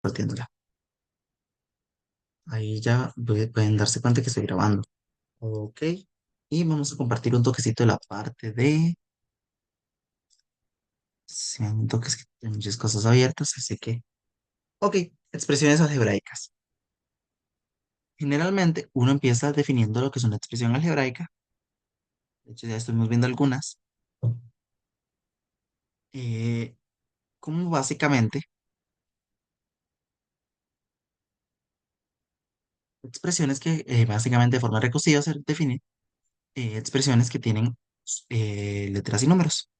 Partiéndola. Ahí ya pueden darse cuenta que estoy grabando. Ok. Y vamos a compartir un toquecito de la parte de... Sí, un toque es que hay muchas cosas abiertas, así que... Ok, expresiones algebraicas. Generalmente uno empieza definiendo lo que es una expresión algebraica. De hecho, ya estuvimos viendo algunas. eh, Como básicamente expresiones que básicamente de forma recursiva se definen expresiones que tienen letras y números.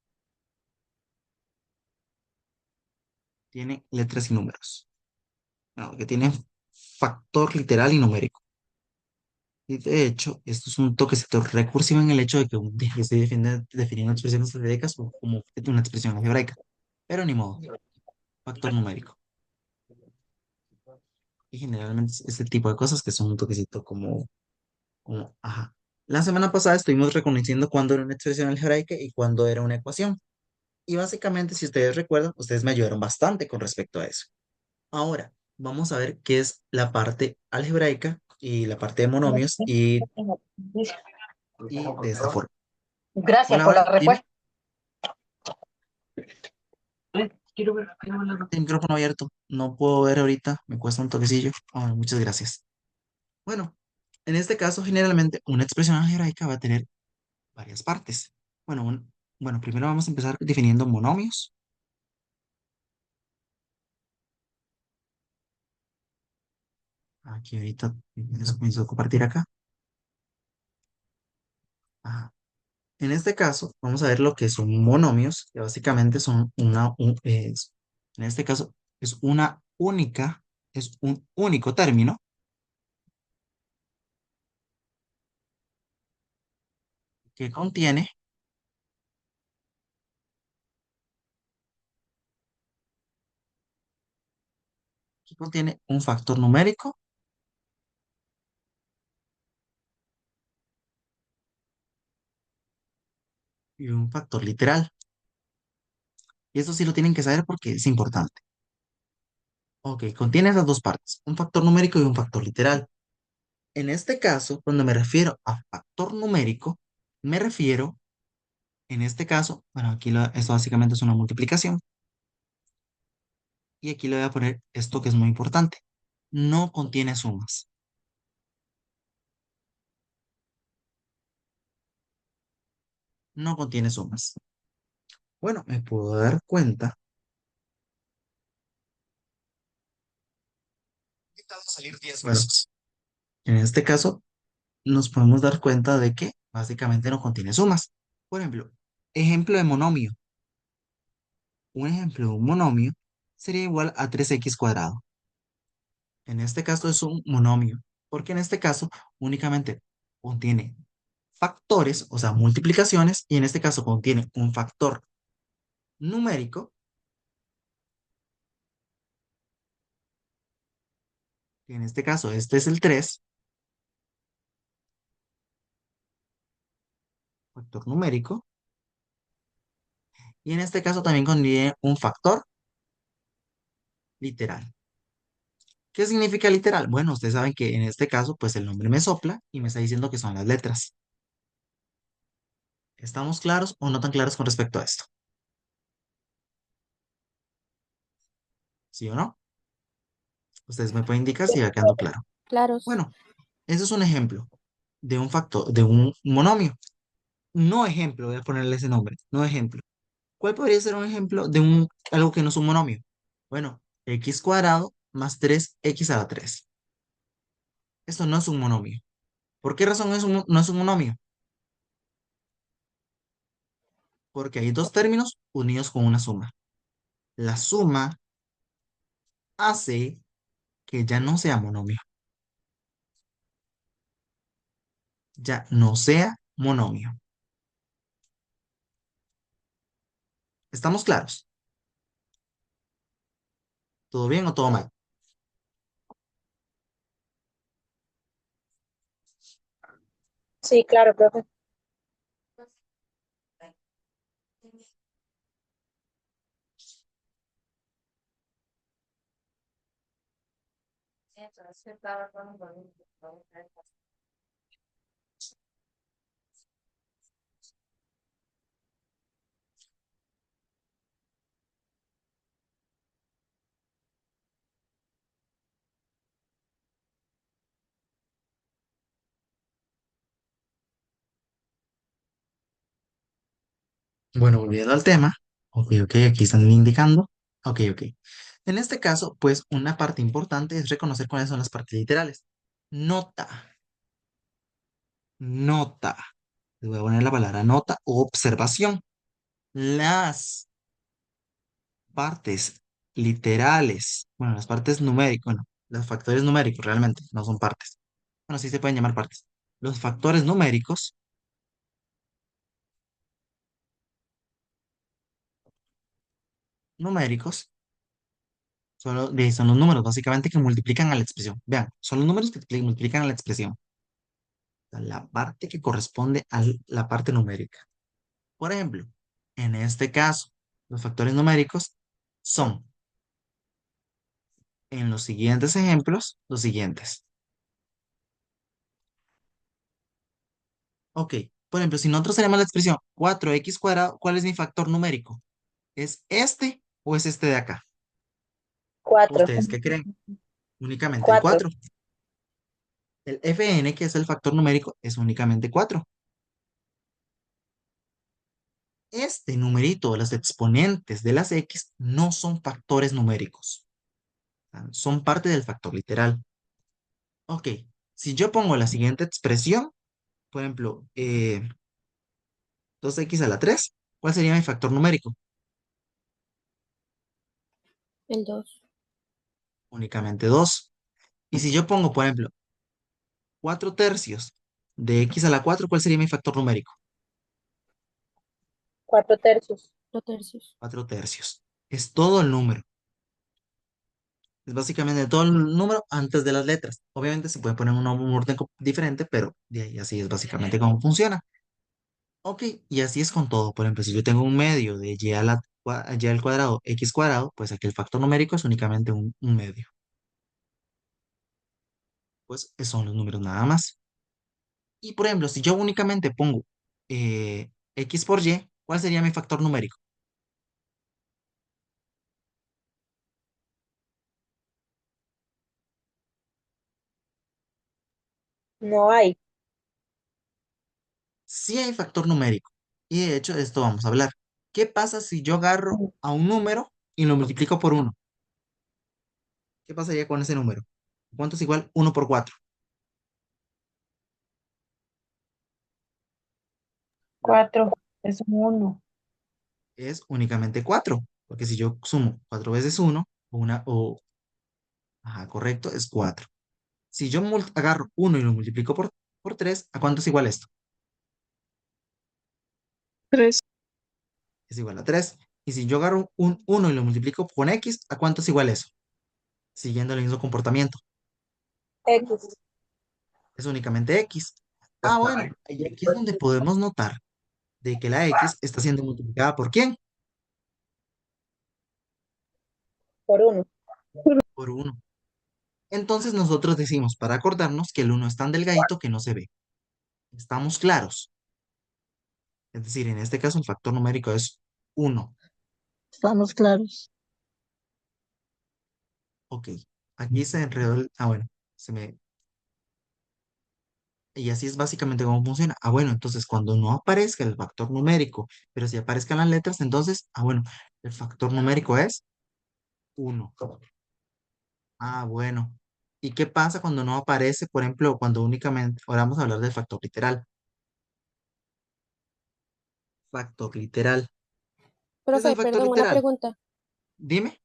Tienen letras y números. No, que tienen factor literal y numérico. Y de hecho, esto es un toquecito recursivo en el hecho de que estoy definiendo expresiones algebraicas como una expresión algebraica. Pero ni modo, factor numérico. Y generalmente es este tipo de cosas que son un toquecito ajá. La semana pasada estuvimos reconociendo cuándo era una expresión algebraica y cuándo era una ecuación. Y básicamente, si ustedes recuerdan, ustedes me ayudaron bastante con respecto a eso. Ahora, vamos a ver qué es la parte algebraica y la parte de monomios y de esta forma. Gracias Hola, por hola, la dime, respuesta. el micrófono abierto. No puedo ver ahorita, me cuesta un toquecillo. Ah, muchas gracias. Bueno, en este caso, generalmente, una expresión algebraica va a tener varias partes. Bueno, bueno, primero vamos a empezar definiendo monomios. Aquí ahorita comienzo a compartir acá. Ajá. En este caso, vamos a ver lo que son monomios, que básicamente son en este caso, es una única, es un único término que contiene un factor numérico y un factor literal. Y eso sí lo tienen que saber porque es importante. Ok, contiene esas dos partes, un factor numérico y un factor literal. En este caso, cuando me refiero a factor numérico, me refiero, en este caso, bueno, esto básicamente es una multiplicación. Y aquí le voy a poner esto que es muy importante. No contiene sumas. No contiene sumas. Bueno, me puedo dar cuenta. Intentando salir 10 veces. En este caso, nos podemos dar cuenta de que básicamente no contiene sumas. Por ejemplo, ejemplo de monomio. Un ejemplo de un monomio sería igual a 3x cuadrado. En este caso es un monomio, porque en este caso únicamente contiene factores, o sea, multiplicaciones, y en este caso contiene un factor numérico, que en este caso este es el 3 factor numérico, y en este caso también contiene un factor literal. ¿Qué significa literal? Bueno, ustedes saben que en este caso, pues el nombre me sopla y me está diciendo que son las letras. ¿Estamos claros o no tan claros con respecto a esto? ¿Sí o no? Ustedes me pueden indicar si va quedando claro. Claros. Bueno, ese es un ejemplo de un factor, de un monomio. No ejemplo, voy a ponerle ese nombre, no ejemplo. ¿Cuál podría ser un ejemplo de algo que no es un monomio? Bueno, x cuadrado más 3x a la 3. Esto no es un monomio. ¿Por qué razón no es un monomio? Porque hay dos términos unidos con una suma. La suma hace que ya no sea monomio, ya no sea monomio. ¿Estamos claros? ¿Todo bien o todo mal? Sí, claro, profe. Bueno, volviendo al tema. Ok, ok, aquí están indicando. Ok, ok. En este caso, pues una parte importante es reconocer cuáles son las partes literales. Nota, nota. Les voy a poner la palabra nota o observación. Las partes literales, bueno, las partes numéricas, bueno, los factores numéricos realmente no son partes. Bueno, sí se pueden llamar partes. Los factores numéricos son los números básicamente que multiplican a la expresión. Vean, son los números que multiplican a la expresión. O sea, la parte que corresponde a la parte numérica. Por ejemplo, en este caso, los factores numéricos son, en los siguientes ejemplos, los siguientes. Ok, por ejemplo, si nosotros tenemos la expresión 4x cuadrado, ¿cuál es mi factor numérico? ¿Es este o es este de acá? Cuatro. ¿Ustedes qué creen? Únicamente el Cuatro. 4. El fn, que es el factor numérico, es únicamente 4. Este numerito, los exponentes de las x, no son factores numéricos. Son parte del factor literal. Ok, si yo pongo la siguiente expresión, por ejemplo, 2x a la 3, ¿cuál sería mi factor numérico? El dos. Únicamente 2. Y si yo pongo, por ejemplo, 4 tercios de x a la 4, ¿cuál sería mi factor numérico? Cuatro tercios. Cuatro tercios. 4 tercios. Es todo el número. Es básicamente todo el número antes de las letras. Obviamente se puede poner un orden diferente, pero de ahí así es básicamente cómo funciona. Ok, y así es con todo. Por ejemplo, si yo tengo un medio de y al cuadrado, x cuadrado, pues aquí el factor numérico es únicamente un medio. Pues son los números nada más. Y por ejemplo, si yo únicamente pongo x por y, ¿cuál sería mi factor numérico? No hay. Sí hay factor numérico. Y de hecho, de esto vamos a hablar. ¿Qué pasa si yo agarro a un número y lo multiplico por uno? ¿Qué pasaría con ese número? ¿Cuánto es igual? Uno por 4. Cuatro. Es un uno. Es únicamente 4. Porque si yo sumo 4 veces uno, ajá, correcto, es 4. Si yo agarro uno y lo multiplico por 3, ¿a cuánto es igual esto? Tres. Es igual a 3. Y si yo agarro un uno y lo multiplico con x, ¿a cuánto es igual eso? Siguiendo el mismo comportamiento. X. Es únicamente x. Ah, bueno, y aquí es donde podemos notar de que la x está siendo multiplicada por ¿quién? Por uno. Por uno. Entonces nosotros decimos, para acordarnos, que el uno es tan delgadito que no se ve. ¿Estamos claros? Es decir, en este caso el factor numérico es uno. Estamos claros. Ok, aquí se enredó bueno, se me... Y así es básicamente cómo funciona. Ah, bueno, entonces cuando no aparezca el factor numérico, pero si aparezcan las letras, entonces, bueno, el factor numérico es uno. Ah, bueno. ¿Y qué pasa cuando no aparece, por ejemplo, cuando únicamente, ahora vamos a hablar del factor literal? Factor literal. ¿Qué es el Profe, factor perdón, una literal? pregunta. Dime.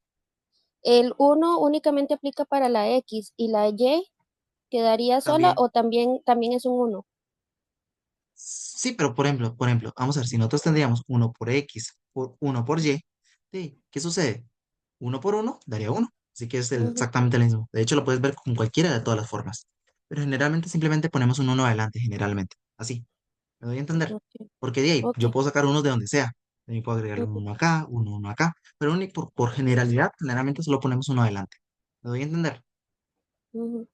¿El uno únicamente aplica para la X y la Y quedaría sola También. o también es un uno? Sí, pero por ejemplo, vamos a ver, si nosotros tendríamos uno por X por uno por Y, sí, ¿qué sucede? Uno por uno daría uno, así que es Ujú. exactamente lo mismo. De hecho, lo puedes ver con cualquiera de todas las formas, pero generalmente simplemente ponemos un uno adelante, generalmente, así, me doy a entender, Ok, porque de ahí ok. yo puedo sacar unos de donde sea, de ahí puedo agregarle Ujú. uno acá, uno acá, pero por generalidad, generalmente solo ponemos uno adelante, me doy a entender. Ujú.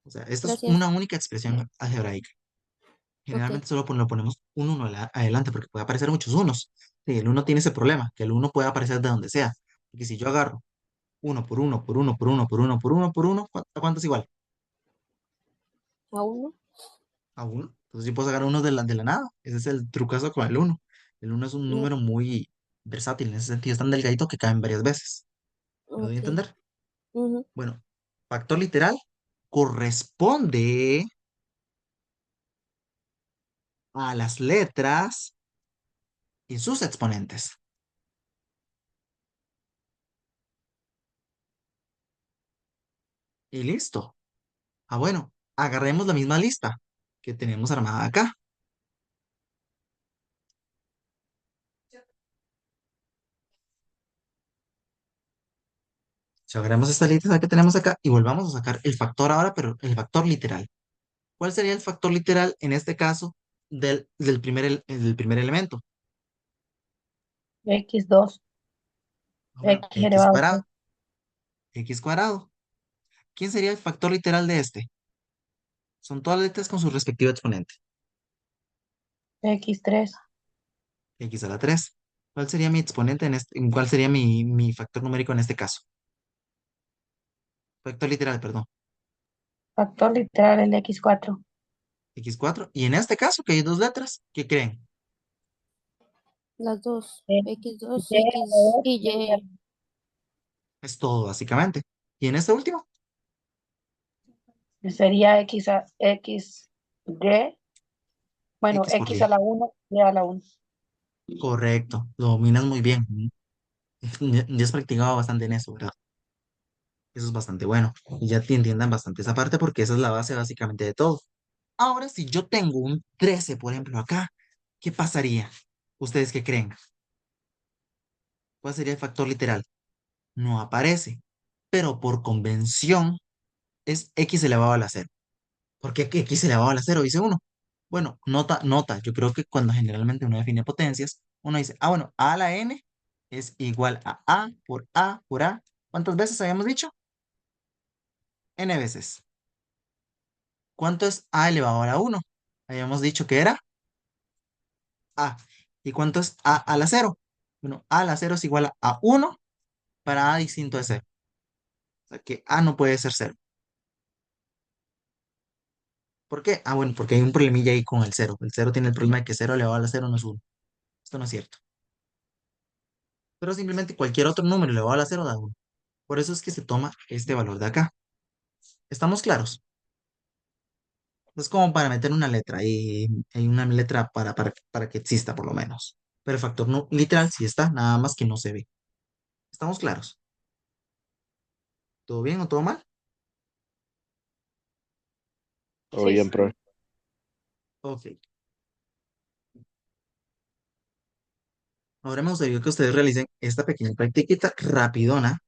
O sea, esto es Gracias. una única expresión algebraica. Ok. Generalmente solo lo ponemos un uno adelante porque puede aparecer muchos unos. Sí, el uno tiene ese problema, que el uno puede aparecer de donde sea. Porque si yo agarro uno por uno, por uno, por uno, por uno, por uno, por uno, ¿a cuánto es igual? ¿A uno? A uno. Entonces yo puedo sacar uno de la nada. Ese es el trucazo con el uno. El uno es un No. número muy versátil en ese sentido, es tan delgadito que caen varias veces. ¿Me doy a Ok. entender? Ujú. Bueno, factor literal corresponde a las letras y sus exponentes. Y listo. Ah, bueno, agarremos la misma lista que tenemos armada acá. Si agarremos esta lista que tenemos acá y volvamos a sacar el factor ahora, pero el factor literal. ¿Cuál sería el factor literal en este caso del primer elemento? X2, Ah, bueno, X x elevado a cuadrado, 3, x cuadrado. ¿Quién sería el factor literal de este? Son todas letras con su respectivo exponente. X3, X a la 3. ¿Cuál sería mi exponente cuál sería mi factor numérico en este caso? Factor literal, perdón. factor literal el X4, X4. Y en este caso, que hay dos letras, ¿qué creen? Las dos. Y X2, a la X vez, y Y. Es todo, básicamente. Y en este último, sería X, X, Y, bueno, X por X a Y. la 1, Y a la 1. Correcto, lo dominas muy bien. Ya has practicado bastante en eso, ¿verdad? Eso es bastante bueno. Y ya te entiendan bastante esa parte porque esa es la base básicamente de todo. Ahora, si yo tengo un 13 por ejemplo, acá, ¿qué pasaría? ¿Ustedes qué creen? ¿Cuál sería el factor literal? No aparece, pero por convención es x elevado a la cero. ¿Por qué x elevado a la cero? Dice uno. Bueno, nota. Yo creo que cuando generalmente uno define potencias, uno dice, bueno, a a la n es igual a por a por a. ¿Cuántas veces habíamos dicho? N veces. ¿Cuánto es a elevado a la uno? Habíamos dicho que era a. ¿Y cuánto es a a la cero? Bueno, a a la cero es igual a uno para a distinto de cero. O sea que a no puede ser cero. ¿Por qué? Ah, bueno, porque hay un problemilla ahí con el cero. El cero tiene el problema de que cero elevado a la cero no es uno. Esto no es cierto. Pero simplemente cualquier otro número elevado a la cero da uno. Por eso es que se toma este valor de acá. ¿Estamos claros? Es como para meter una letra y hay una letra para que exista por lo menos. Pero el factor no, literal sí está, nada más que no se ve. ¿Estamos claros? ¿Todo bien o todo mal? Todo bien, profe. Ok. Ahora me gustaría que ustedes realicen esta pequeña practiquita rapidona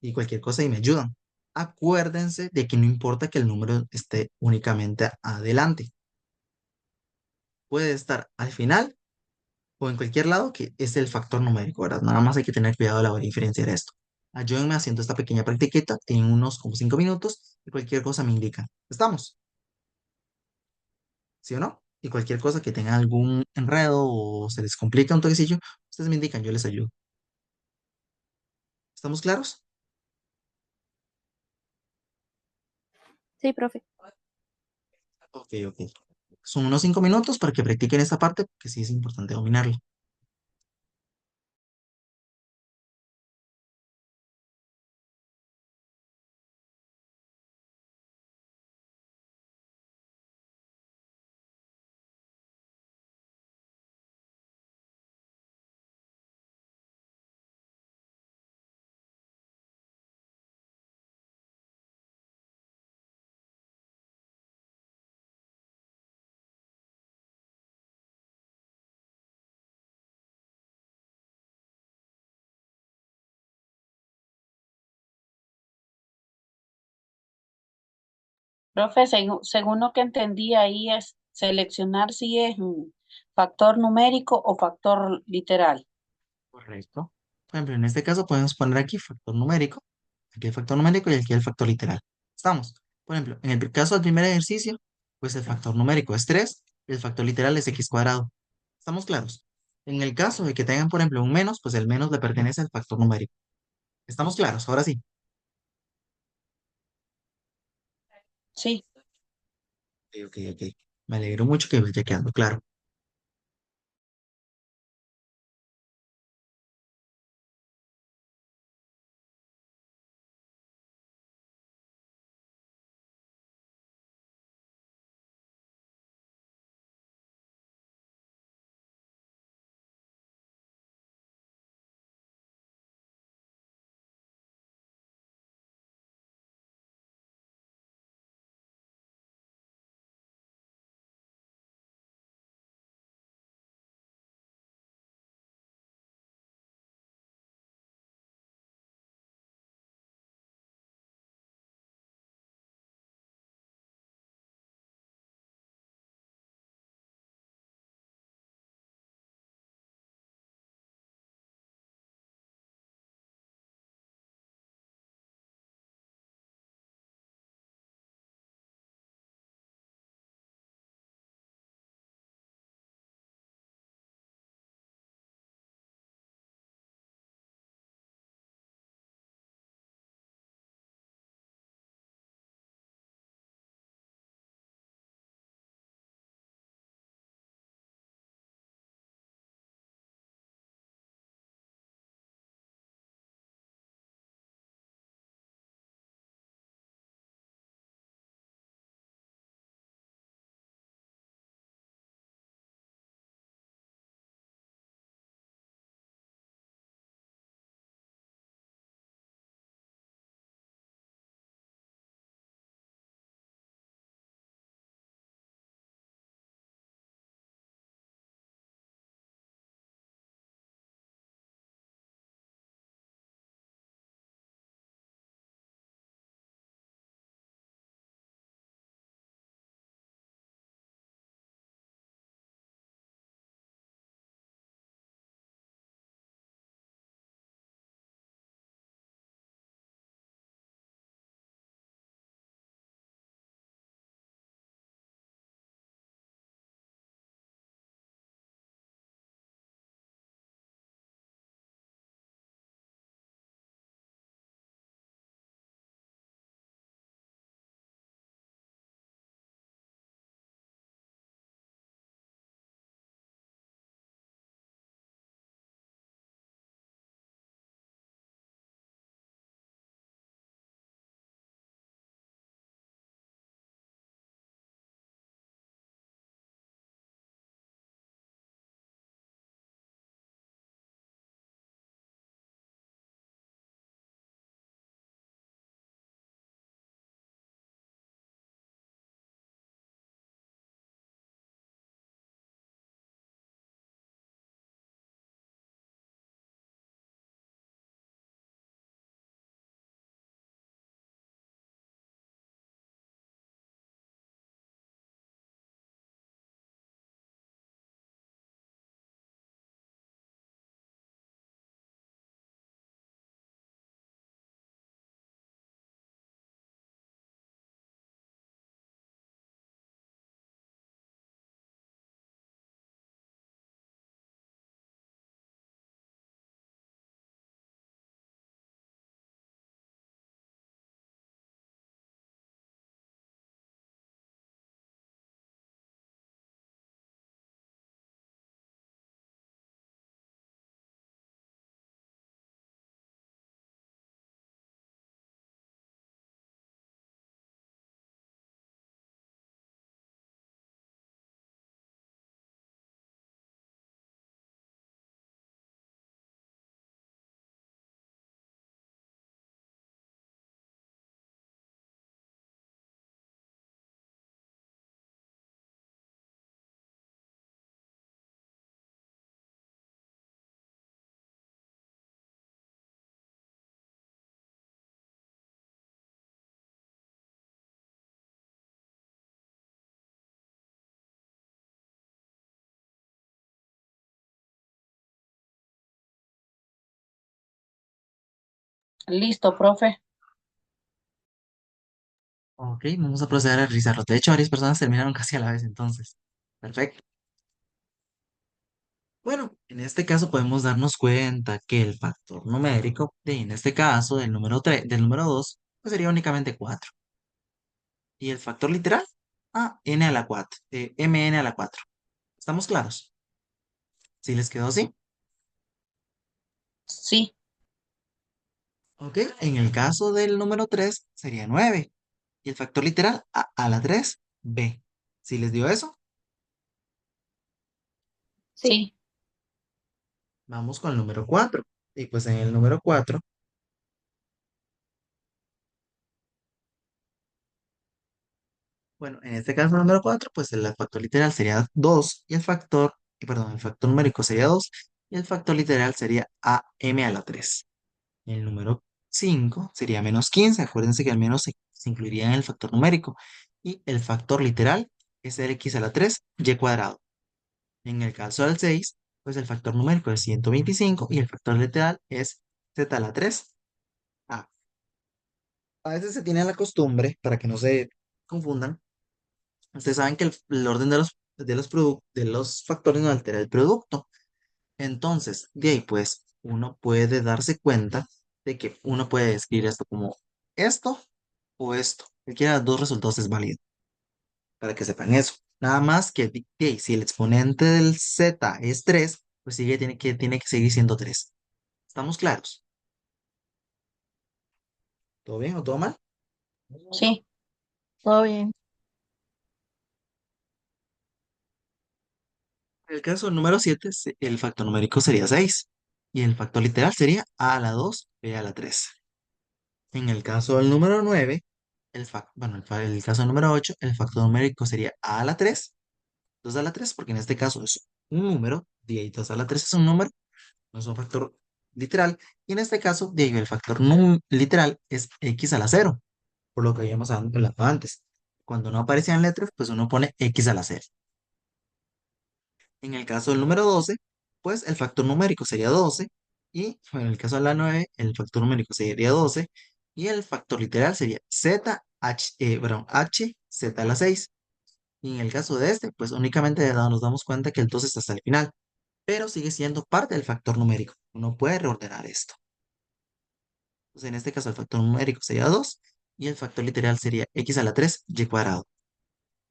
y cualquier cosa y me ayudan. Acuérdense de que no importa que el número esté únicamente adelante. Puede estar al final o en cualquier lado que es el factor numérico, ¿verdad? Nada más hay que tener cuidado a la hora de diferenciar esto. Ayúdenme haciendo esta pequeña practiquita, tienen unos como 5 minutos y cualquier cosa me indican. ¿Estamos? ¿Sí o no? Y cualquier cosa que tenga algún enredo o se les complica un toquecillo, ustedes me indican, yo les ayudo. ¿Estamos claros? Sí, profe. Ok, ok. Son unos 5 minutos para que practiquen esta parte, que sí es importante dominarla. Profe, según lo que entendí ahí es seleccionar si es un factor numérico o factor literal. Correcto. Por ejemplo, en este caso podemos poner aquí factor numérico, aquí el factor numérico y aquí el factor literal. Estamos. Por ejemplo, en el caso del primer ejercicio, pues el factor numérico es 3 y el factor literal es x cuadrado. ¿Estamos claros? En el caso de que tengan, por ejemplo, un menos, pues el menos le pertenece al factor numérico. ¿Estamos claros? Ahora sí. Sí, Ok, ok, ok. Me alegro mucho que vaya quedando claro. listo, profe. Ok, vamos a proceder a realizarlo. De hecho, varias personas terminaron casi a la vez, entonces. Perfecto. Bueno, en este caso podemos darnos cuenta que el factor numérico, en este caso del número 3, del número 2, pues sería únicamente 4. Y el factor literal, n a la 4, mn a la 4. ¿Estamos claros? ¿Sí les quedó así? Sí, Ok, en el caso del número 3 sería 9. Y el factor literal, a la 3, b. ¿Sí les dio eso? Sí, sí, Vamos con el número 4. Y pues en el número 4, bueno, en este caso número 4, pues el factor literal sería 2 y el factor numérico sería 2 y el factor literal sería m a la 3. El número 5 sería menos 15. Acuérdense que al menos se incluiría en el factor numérico. Y el factor literal es el x a la 3 y cuadrado. En el caso del 6, pues el factor numérico es 125 y el factor literal es z a la 3. A. A veces se tiene la costumbre, para que no se confundan, ustedes saben que el orden de los factores no altera el producto. Entonces, de ahí pues uno puede darse cuenta de que uno puede escribir esto como esto o esto. Cualquiera de los dos resultados es válido, para que sepan eso. Nada más que de ahí, si el exponente del z es 3 pues tiene que seguir siendo 3. ¿Estamos claros? ¿Todo bien o todo mal? sí, todo bien. En el caso número 7, el factor numérico sería 6 y el factor literal sería a a la 2 b a la 3. En el caso del número 9, el caso número 8, el factor numérico sería a la 3, 2 a la 3, porque en este caso es un número, de ahí 2 a la 3 es un número, no es un factor literal, y en este caso, de ahí el factor literal es x a la 0, por lo que habíamos hablado antes. Cuando no aparecían letras, pues uno pone x a la 0. En el caso del número 12, pues el factor numérico sería 12 y bueno, en el caso de la 9, el factor numérico sería 12 y el factor literal sería h z a la 6. Y en el caso de este, pues únicamente nos damos cuenta que el 12 está hasta el final, pero sigue siendo parte del factor numérico. Uno puede reordenar esto. Entonces, en este caso, el factor numérico sería 2 y el factor literal sería x a la 3 y cuadrado.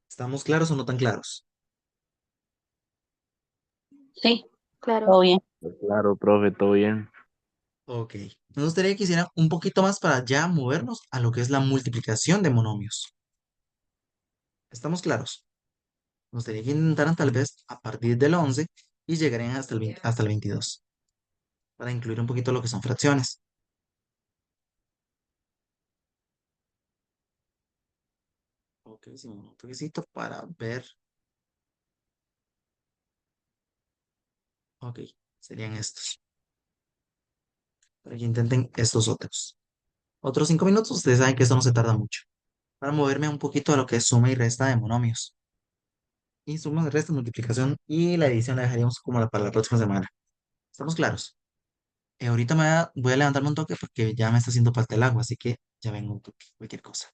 ¿Estamos claros o no tan claros? sí, Claro. todo bien. Claro, profe, todo bien. Ok. Me gustaría que hicieran un poquito más para ya movernos a lo que es la multiplicación de monomios. ¿Estamos claros? Me gustaría que intentaran tal vez a partir del 11 y llegarían hasta el 20 hasta el 22 para incluir un poquito lo que son fracciones. Ok, sí, un toquecito para ver. Ok, serían estos. Para que intenten estos otros. Otros 5 minutos, ustedes saben que esto no se tarda mucho. Para moverme un poquito a lo que es suma y resta de monomios. Y suma, resta, multiplicación y la edición la dejaríamos como para la próxima semana. ¿Estamos claros? Ahorita voy a levantarme un toque porque ya me está haciendo falta el agua, así que ya vengo un toque, cualquier cosa.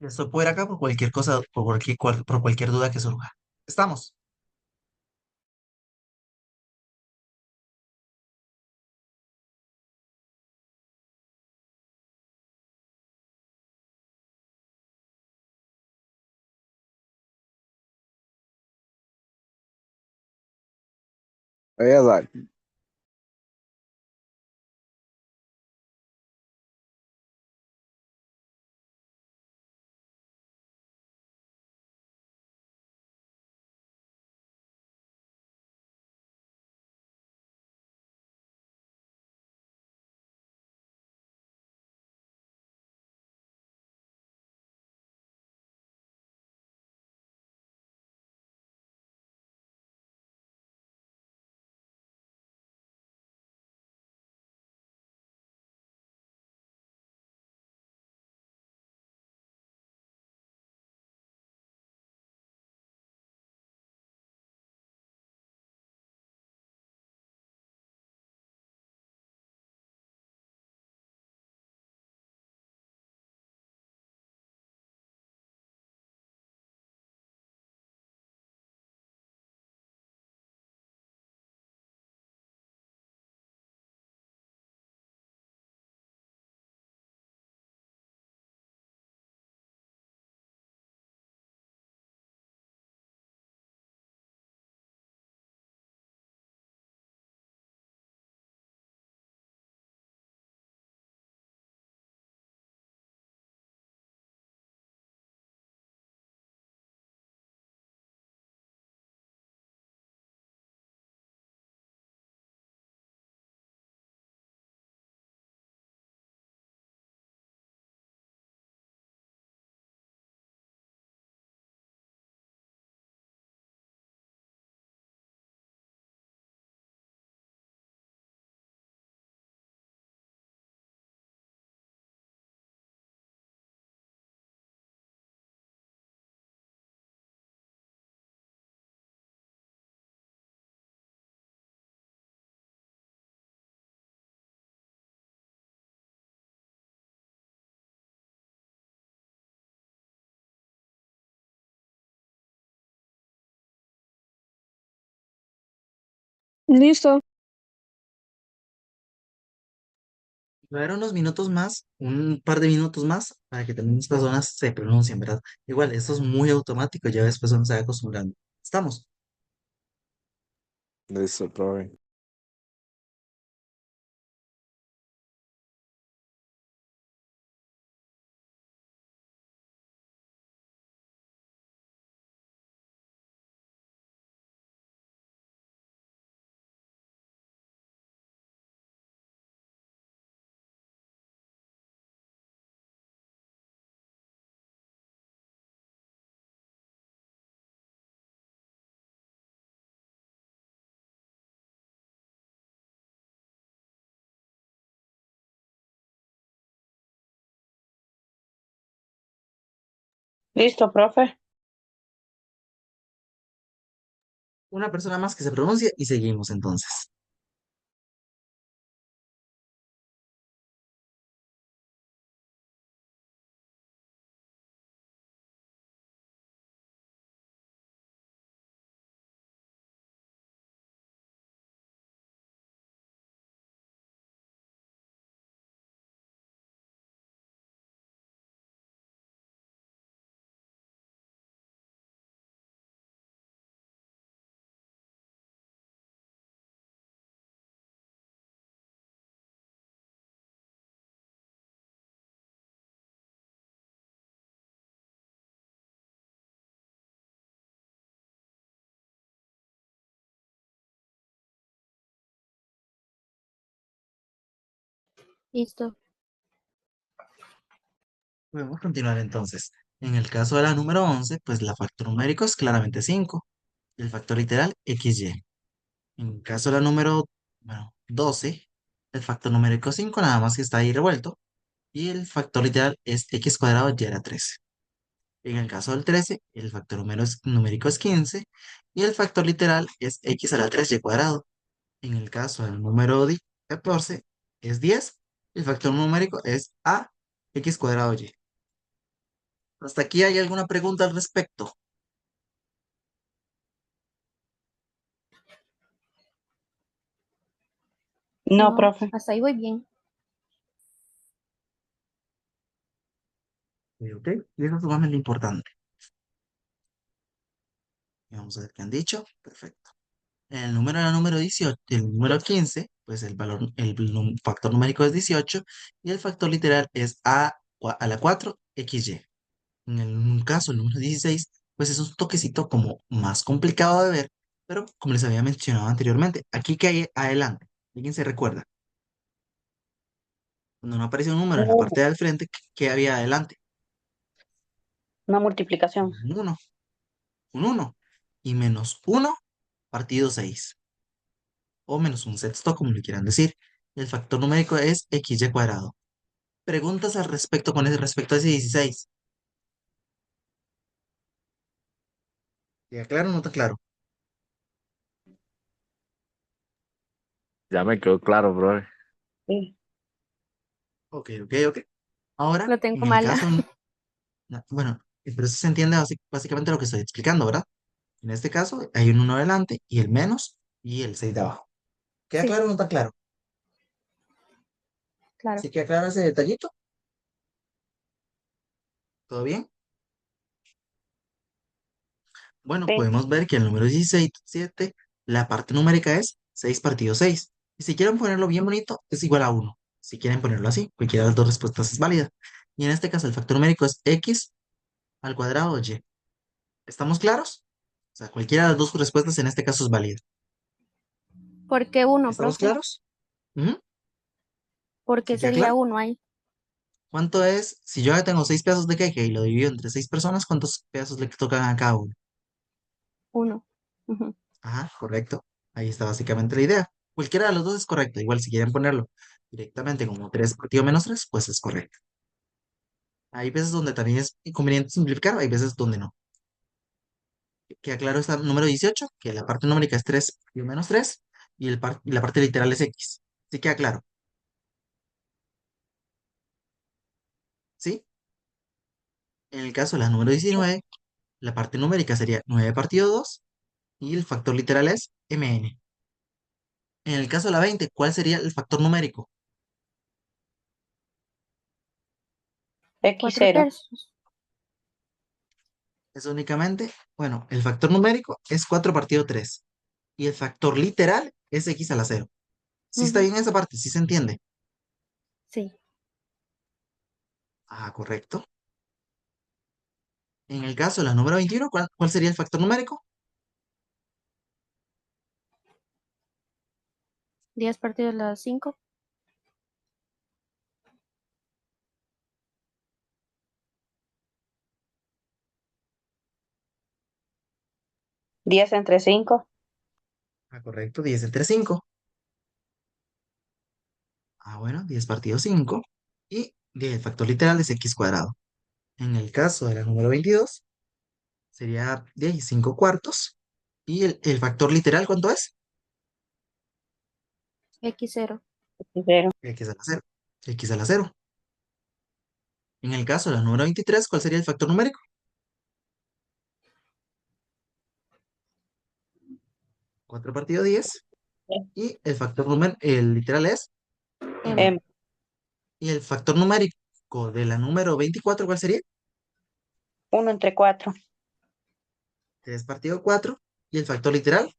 Estoy por acá por cualquier cosa, por cualquier duda que surja. ¿Estamos? Voy a dar. Listo. Voy a dar unos minutos más, un par de minutos más, para que también las personas se pronuncien, ¿verdad? Igual, esto es muy automático, ya después uno se va acostumbrando. ¿Estamos? Listo, profe. Listo, profe. Una persona más que se pronuncie y seguimos entonces. Listo. Podemos continuar entonces. En el caso de la número 11, pues la factor numérico es claramente 5. El factor literal, XY. En el caso de la número, bueno, 12, el factor numérico es 5, nada más que está ahí revuelto. Y el factor literal es x cuadrado y a la 13. En el caso del 13, el factor numérico es 15 y el factor literal es x a la 3y cuadrado. En el caso del número 14, es 10. El factor numérico es a x cuadrado y. ¿Hasta aquí hay alguna pregunta al respecto? No, No, profe. hasta ahí voy bien. Ok, y eso es sumamente importante. Y vamos a ver qué han dicho. Perfecto. el número era número 18, el número 15, pues el valor, factor numérico es 18 y el factor literal es a la 4xy. En el caso, el número 16, pues es un toquecito como más complicado de ver, pero como les había mencionado anteriormente, aquí que hay adelante, ¿alguien se recuerda? Cuando no aparece un número en la parte del frente, ¿qué había adelante? Una multiplicación. Un 1 y menos 1 partido 6 o menos un sexto, como le quieran decir. El factor numérico es xy cuadrado. Preguntas al respecto con ese respecto a ese 16. ¿Queda claro o no está claro? Ya me quedó claro, profe. Sí. Ok, ok, ok. Ahora, Lo tengo en el mala. caso, bueno, pero eso se entiende básicamente lo que estoy explicando, ¿verdad? En este caso, hay un 1 adelante y el menos y el 6 de abajo. ¿Queda Sí, claro o no está claro? claro. ¿Sí queda claro ese detallito? ¿Todo bien? Bueno, Sí. podemos ver que el número 16 7, la parte numérica es 6 partido 6. Y si quieren ponerlo bien bonito, es igual a 1. Si quieren ponerlo así, cualquiera de las dos respuestas es válida. Y en este caso, el factor numérico es x al cuadrado de y. ¿Estamos claros? O sea, cualquiera de las dos respuestas en este caso es válida. ¿Por qué uno, ¿Estamos profe? claros? Ujú. ¿Por qué ¿Sí queda sería claro? uno ahí? ¿Cuánto es? Si yo ya tengo 6 pedazos de cake y lo divido entre 6 personas, ¿cuántos pedazos le tocan a cada uno? Uno. Ujú. Ajá, correcto. Ahí está básicamente la idea. Cualquiera de los dos es correcto. Igual si quieren ponerlo directamente como 3 partido menos 3 pues es correcto. Hay veces donde también es inconveniente simplificar, hay veces donde no. Queda claro está el número 18 que la parte numérica es 3 partido menos 3 y, y la parte literal es x. ¿Sí queda claro? ¿Sí? En el caso de la número 19 la parte numérica sería 9 partido 2 y el factor literal es mn. En el caso de la 20, ¿cuál sería el factor numérico? X Cuatro cero. tercios. Es únicamente, bueno, el factor numérico es 4 partido 3 y el factor literal es x a la cero. ¿Sí está Ujú. bien esa parte? ¿Sí se entiende? Sí. Ah, correcto. En el caso de la número 21, ¿cuál sería el factor numérico? 10 partido de las 5. 10 entre 5. Ah, correcto, 10 entre 5. Ah, bueno, 10 partido 5 y el factor literal es x cuadrado. En el caso de la número 22, sería 10 5 cuartos y el factor literal, ¿cuánto es? X cero. X cero. X a la cero. X a la cero. En el caso de la número 23, ¿cuál sería el factor numérico? 4 partido 10 y el factor el literal es m. M. M. Y el factor numérico de la número 24, ¿cuál sería? 1 entre 4. 3 partido 4 y el factor literal,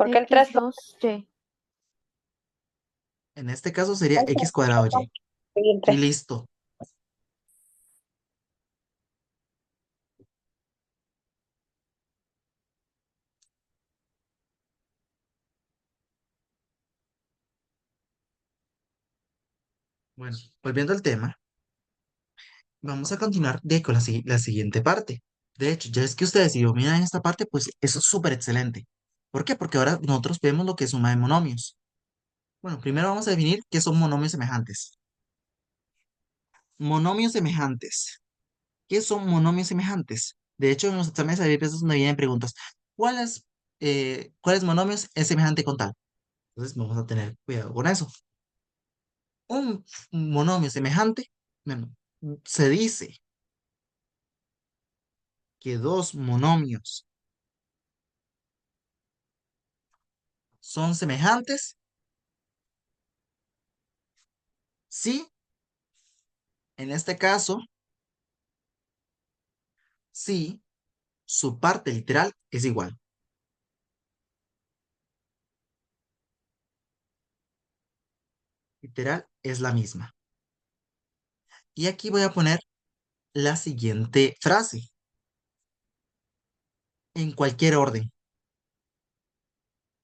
¿Por qué el 3? X 2 Y. en este caso sería x cuadrado y. Y listo. Bueno, volviendo al tema, vamos a continuar con la siguiente parte. De hecho, ya es que ustedes si dominan esta parte, pues eso es súper excelente. ¿Por qué? Porque ahora nosotros vemos lo que es suma de monomios. Bueno, primero vamos a definir qué son monomios semejantes. Monomios semejantes. ¿Qué son monomios semejantes? De hecho, en los exámenes hay veces donde vienen preguntas, ¿cuáles monomios es semejante con tal? Entonces vamos a tener cuidado con eso. Un monomio semejante, bueno, se dice que dos monomios son semejantes si, en este caso, si su parte literal es igual. Literal es la misma. Y aquí voy a poner la siguiente frase, en cualquier orden.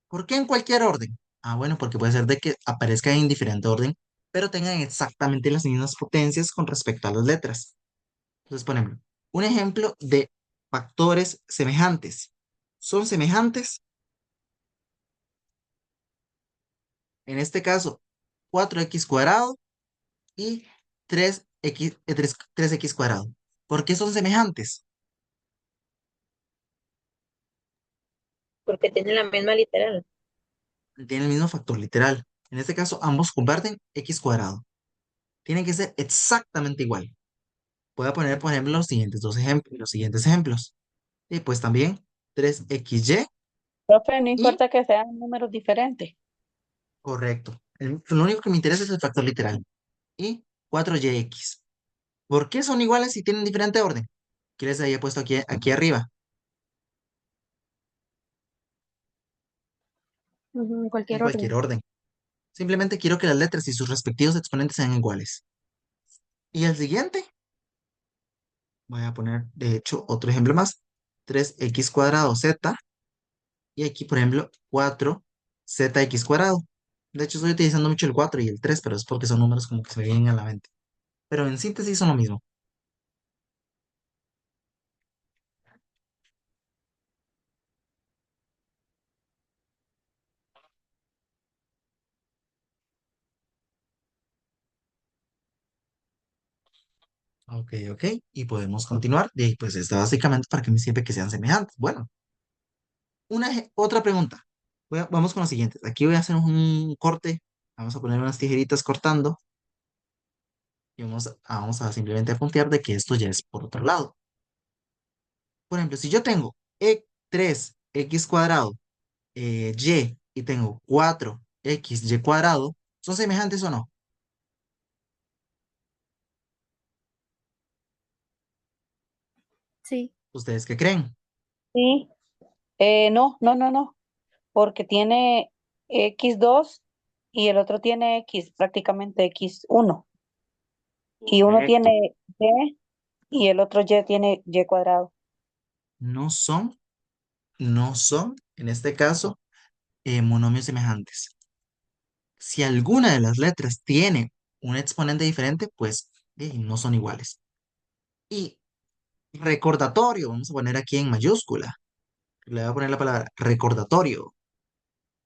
¿Por qué en cualquier orden? Ah, bueno, porque puede ser de que aparezca en diferente orden, pero tengan exactamente las mismas potencias con respecto a las letras. Entonces, por ejemplo, un ejemplo de factores semejantes. Son semejantes, en este caso, 4x cuadrado y 3x cuadrado. ¿Por qué son semejantes? Porque tiene la misma literal. Tienen el mismo factor literal. En este caso, ambos comparten x cuadrado. Tienen que ser exactamente igual. Voy a poner, por ejemplo, los siguientes ejemplos. Y pues también 3xy Profe, no y importa que sean números diferentes. correcto. Lo único que me interesa es el factor literal. Y 4yx. ¿Por qué son iguales si tienen diferente orden? ¿Qué les había puesto aquí arriba? Ujú, en En cualquier cualquier orden. orden. Simplemente quiero que las letras y sus respectivos exponentes sean iguales. Y el siguiente, voy a poner, de hecho, otro ejemplo más. 3x cuadrado z. Y aquí, por ejemplo, 4zx cuadrado. De hecho, estoy utilizando mucho el 4 y el 3, pero es porque son números como que se me vienen a la mente. Pero en síntesis son lo mismo. Ok, ok. Y podemos continuar. Y pues esto básicamente para que me sirve que sean semejantes. Bueno, otra pregunta. Vamos con los siguientes. Aquí voy a hacer un corte. Vamos a poner unas tijeritas cortando. Y vamos a simplemente confiar de que esto ya es por otro lado. Por ejemplo, si yo tengo 3x cuadrado y tengo 4xy cuadrado, ¿son semejantes o no? Sí. ¿Ustedes qué creen? Sí. No, no, no, no, porque tiene x2 y el otro tiene x, prácticamente x1. Y uno Correcto. tiene y y el otro y tiene y cuadrado. No son, no son, en este caso, monomios semejantes. Si alguna de las letras tiene un exponente diferente, pues no son iguales. Y recordatorio, vamos a poner aquí en mayúscula. Le voy a poner la palabra recordatorio,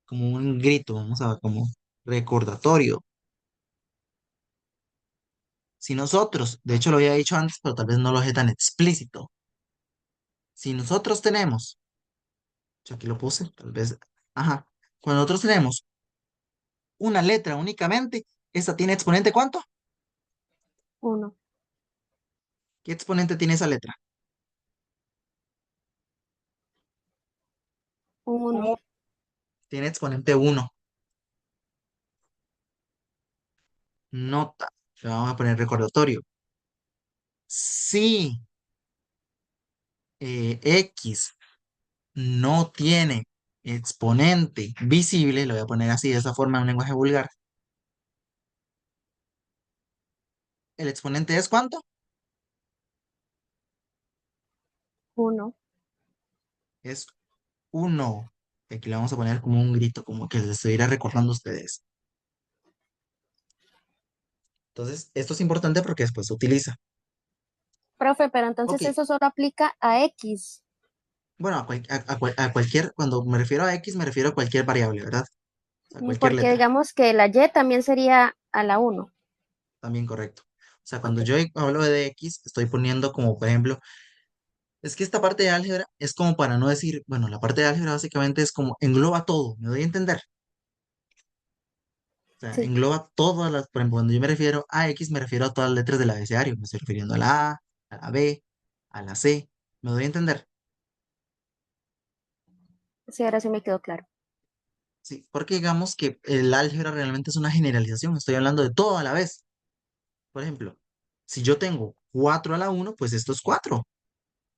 como un grito, vamos a ver como recordatorio. Si nosotros, de hecho lo había dicho antes, pero tal vez no lo dejé tan explícito. Si nosotros tenemos, yo aquí lo puse, tal vez, ajá, cuando nosotros tenemos una letra únicamente, esta tiene exponente ¿cuánto? Uno. ¿Qué exponente tiene esa letra? Uno. Tiene exponente uno. Nota, le vamos a poner recordatorio. Si X no tiene exponente visible, lo voy a poner así de esa forma en un lenguaje vulgar. ¿El exponente es cuánto? Uno. Es uno. Aquí le vamos a poner como un grito, como que les estuviera recordando a ustedes. Entonces, esto es importante porque después se utiliza. Profe, pero Ok, entonces eso solo aplica a X. bueno, a cualquier, cuando me refiero a X, me refiero a cualquier variable, ¿verdad? A cualquier Porque letra, digamos que la Y también sería a la uno. también correcto. O sea, cuando Ok. yo hablo de X, estoy poniendo como, por ejemplo, es que esta parte de álgebra es como para no decir, bueno, la parte de álgebra básicamente es como engloba todo, ¿me doy a entender? O sea, Sí. engloba todas las, por ejemplo, cuando yo me refiero a X, me refiero a todas las letras del abecedario, me estoy refiriendo a la A, a la B, a la C, ¿me doy a entender? Sí, ahora sí me quedó claro. Sí, porque digamos que el álgebra realmente es una generalización, estoy hablando de todo a la vez. Por ejemplo, si yo tengo 4 a la uno, pues esto es 4.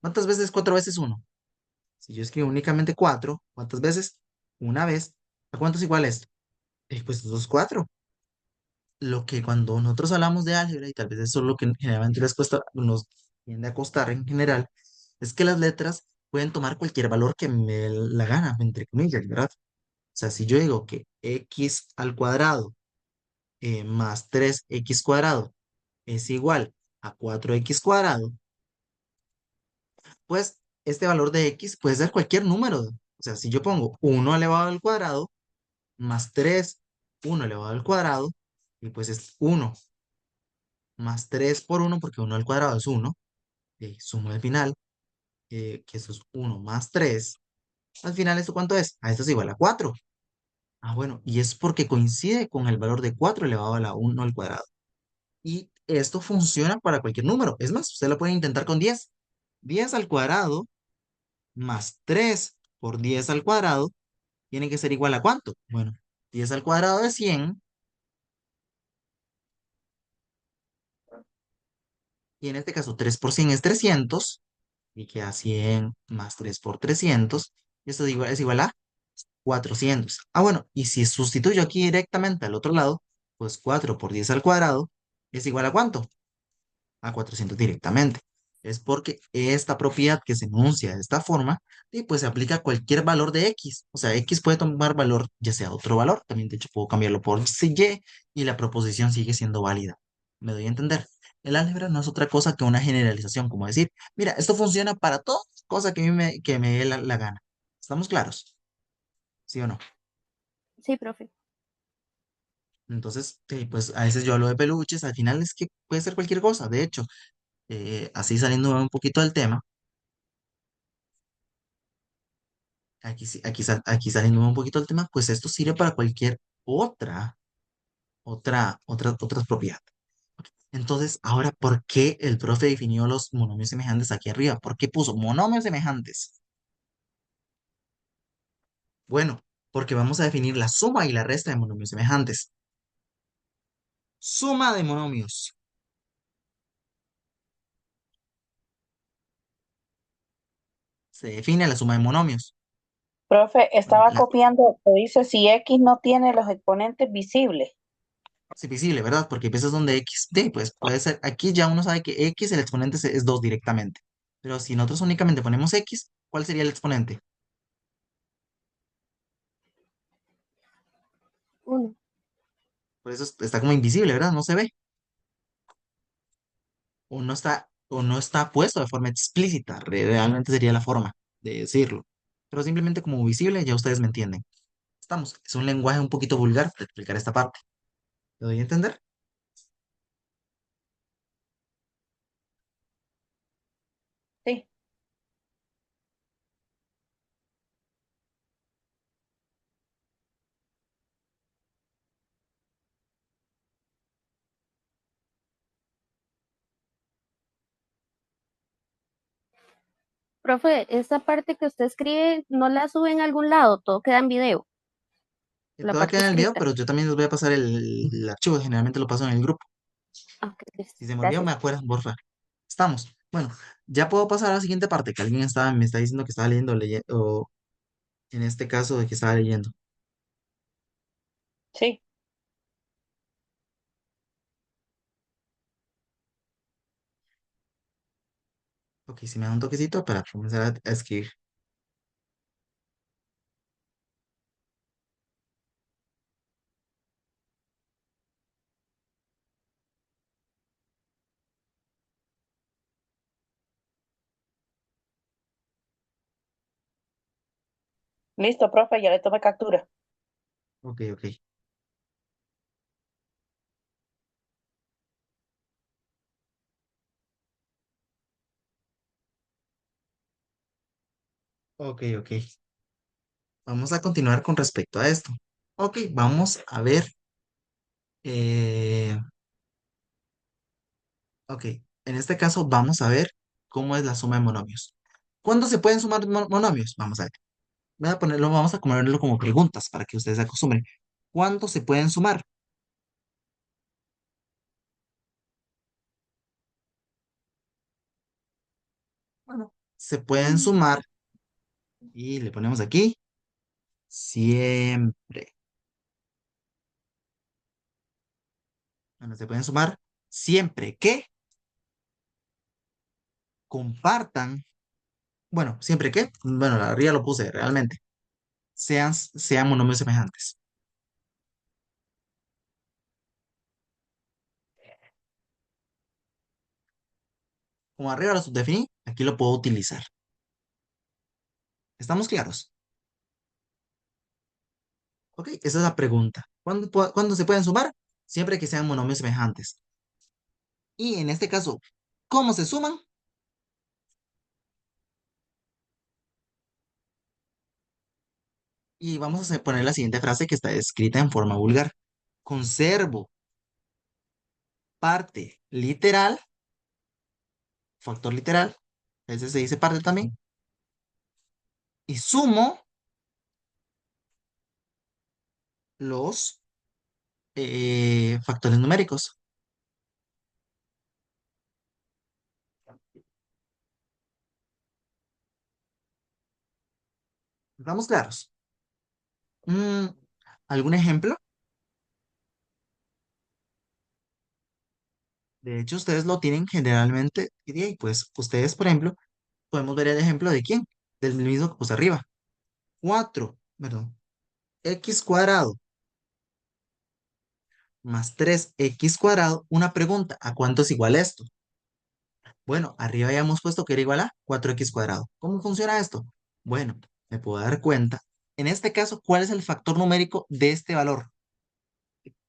¿Cuántas veces 4 veces uno? Si yo escribo únicamente 4, ¿cuántas veces? Una vez. ¿A cuántos iguales? Pues esos 4. Lo que cuando nosotros hablamos de álgebra, y tal vez eso es lo que generalmente nos tiende a costar en general, es que las letras pueden tomar cualquier valor que me dé la gana, entre comillas, ¿verdad? O sea, si yo digo que x al cuadrado más 3x cuadrado es igual a 4x cuadrado, pues este valor de x puede ser cualquier número. O sea, si yo pongo 1 elevado al cuadrado más 3 1 elevado al cuadrado, y pues es 1 más 3 por 1 porque 1 al cuadrado es 1, y sumo al final, que eso es 1 más 3. Al final, ¿esto cuánto es? A esto es igual a 4. Ah, bueno, y es porque coincide con el valor de 4 elevado a la 1 al cuadrado. Y esto funciona para cualquier número. Es más, usted lo puede intentar con 10. 10 al cuadrado más 3 por 10 al cuadrado tiene que ser igual a ¿cuánto? Bueno, 10 al cuadrado es 100, y en este caso 3 por 100 es 300, y queda 100 más 3 por 300, y esto es igual a 400. Ah, bueno, y si sustituyo aquí directamente al otro lado, pues 4 por 10 al cuadrado es igual a ¿cuánto? A 400 directamente. Es porque esta propiedad que se enuncia de esta forma, y pues se aplica a cualquier valor de x. O sea, x puede tomar valor, ya sea otro valor, también de hecho puedo cambiarlo por y, y la proposición sigue siendo válida. ¿Me doy a entender? El álgebra no es otra cosa que una generalización, como decir, mira, esto funciona para toda cosa que me dé la gana. ¿Estamos claros? ¿Sí o no? Sí, profe. Entonces, pues a veces yo hablo de peluches, al final es que puede ser cualquier cosa. De hecho, así saliendo un poquito del tema, aquí saliendo un poquito del tema, pues esto sirve para cualquier otras propiedades. Entonces, ahora, ¿por qué el profe definió los monomios semejantes aquí arriba? ¿Por qué puso monomios semejantes? Bueno, porque vamos a definir la suma y la resta de monomios semejantes. Suma de monomios. Se define la suma de monomios. Profe, Bueno, estaba copiando, que dice si X no tiene los exponentes visibles. es visible, ¿verdad? Porque hay veces donde x, pues puede ser, aquí ya uno sabe que x, el exponente es 2 directamente. Pero si nosotros únicamente ponemos x, ¿cuál sería el exponente? Uno. Por eso está como invisible, ¿verdad? No se ve. O no está puesto de forma explícita. Realmente sería la forma de decirlo. Pero simplemente como visible, ya ustedes me entienden. Estamos. Es un lenguaje un poquito vulgar para explicar esta parte. ¿Lo doy a entender? Sí, Profe, esa parte que usted escribe no la sube en algún lado, todo queda en video, Que la todo parte queda en el video, escrita. pero yo también les voy a pasar el archivo. Generalmente lo paso en el grupo. Ah, ok, listo. Si se me olvidó, me Gracias. acuerdan, porfa. Estamos. Bueno, ya puedo pasar a la siguiente parte, que alguien me está diciendo que estaba leyendo, o en este caso de que estaba leyendo. sí. Ok, si me da un toquecito para comenzar a escribir. Listo, profe, ya le tomé captura. Ok, ok. Ok, ok. Vamos a continuar con respecto a esto. Ok, vamos a ver. eh, ok, en este caso vamos a ver cómo es la suma de monomios. ¿Cuándo se pueden sumar monomios? Vamos a ver. Vamos a ponerlo como preguntas para que ustedes se acostumbren. ¿Cuánto se pueden sumar? Bueno, se pueden sumar Y le ponemos aquí siempre. Bueno, se pueden sumar siempre que compartan, bueno, siempre que, bueno, la arriba lo puse realmente, sean monomios semejantes. Como arriba lo subdefiní, aquí lo puedo utilizar. ¿Estamos claros? Ok, esa es la pregunta. ¿Cuándo se pueden sumar? Siempre que sean monomios semejantes. Y en este caso, ¿cómo se suman? Y vamos a poner la siguiente frase que está escrita en forma vulgar. Conservo parte literal, factor literal, ese se dice parte también, y sumo los factores numéricos. ¿Estamos claros? Mm, ¿Algún ejemplo? De hecho, ustedes lo tienen generalmente, y de ahí, pues ustedes, por ejemplo, podemos ver el ejemplo de quién, del mismo que puse arriba. 4, perdón, x cuadrado más 3x cuadrado. Una pregunta, ¿a cuánto es igual esto? Bueno, arriba habíamos puesto que era igual a 4x cuadrado. ¿Cómo funciona esto? Bueno, me puedo dar cuenta. En este caso, ¿cuál es el factor numérico de este valor?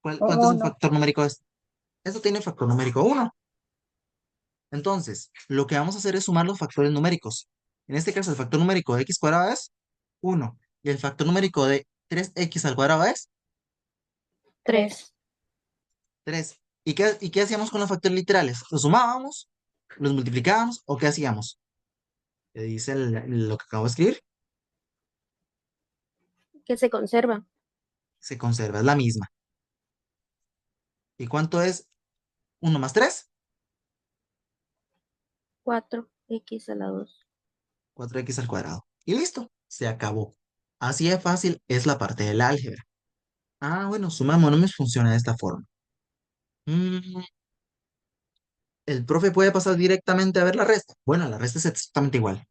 ¿Cuánto es el Uno. factor numérico de esto? Esto tiene factor numérico 1. Entonces, lo que vamos a hacer es sumar los factores numéricos. En este caso, el factor numérico de x cuadrado es 1. Y el factor numérico de 3x al cuadrado es 3. 3. ¿Y qué hacíamos con los factores literales? ¿Los sumábamos? ¿Los multiplicábamos? ¿O qué hacíamos? ¿Qué dice lo que acabo de escribir? Que se conserva. Se conserva, es la misma. ¿Y cuánto es 1 más 3? 4x a la 2. 4x al cuadrado. Y listo, se acabó. Así de fácil es la parte del álgebra. Ah, bueno, suma de monomios funciona de esta forma. Mm, ¿El profe puede pasar directamente a ver la resta? Bueno, la resta es exactamente igual.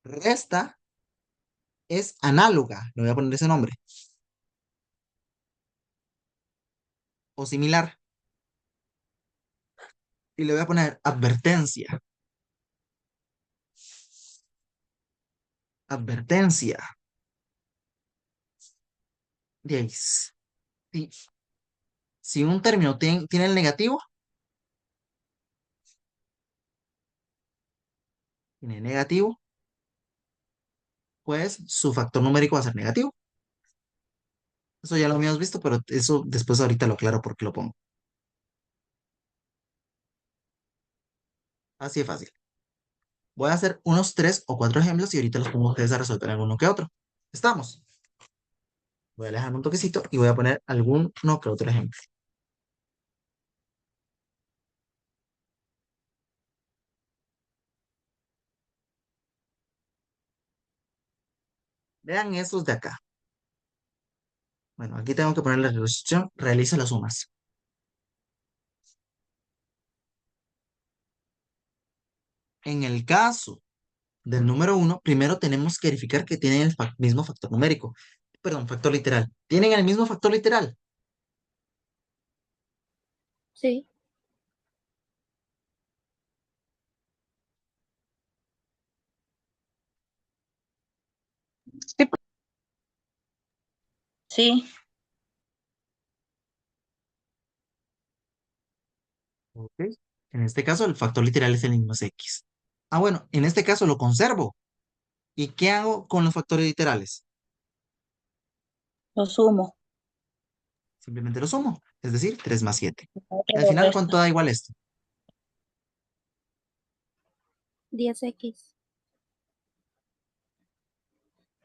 Resta es análoga, le voy a poner ese nombre, o similar, y le voy a poner advertencia. Advertencia. 10. Si, si un término tiene el negativo, tiene negativo, pues su factor numérico va a ser negativo. Eso ya lo habíamos visto, pero eso después ahorita lo aclaro porque lo pongo. Así de fácil. Voy a hacer unos 3 o 4 ejemplos y ahorita los pongo a ustedes a resolver alguno que otro. ¿Estamos? Voy a alejarme un toquecito y voy a poner alguno que otro ejemplo. Vean estos de acá. Bueno, aquí tengo que poner la resolución, realiza las sumas. En el caso del número 1, primero tenemos que verificar que tienen el mismo factor numérico. Perdón, factor literal. ¿Tienen el mismo factor literal? Sí. Sí. Sí. Ok. En este caso, el factor literal es el mismo es x. Ah, bueno, en este caso lo conservo. ¿Y qué hago con los factores literales? Lo sumo. Simplemente lo sumo, es decir, 3 más 7. Otro Al lo final, ¿cuánto resta. da igual esto? 10x.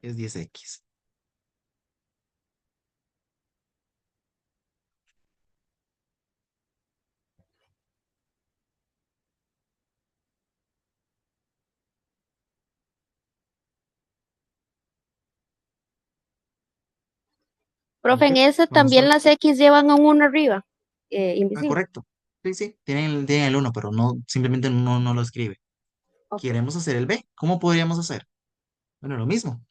Es 10x. Profe, Ok, en ese vamos también con... las X llevan a un 1 arriba, Ah, invisible. correcto. Sí, sí, tienen el uno, pero no, simplemente no lo escribe. Ok, Queremos hacer el B. ¿Cómo podríamos hacer? Bueno, lo mismo.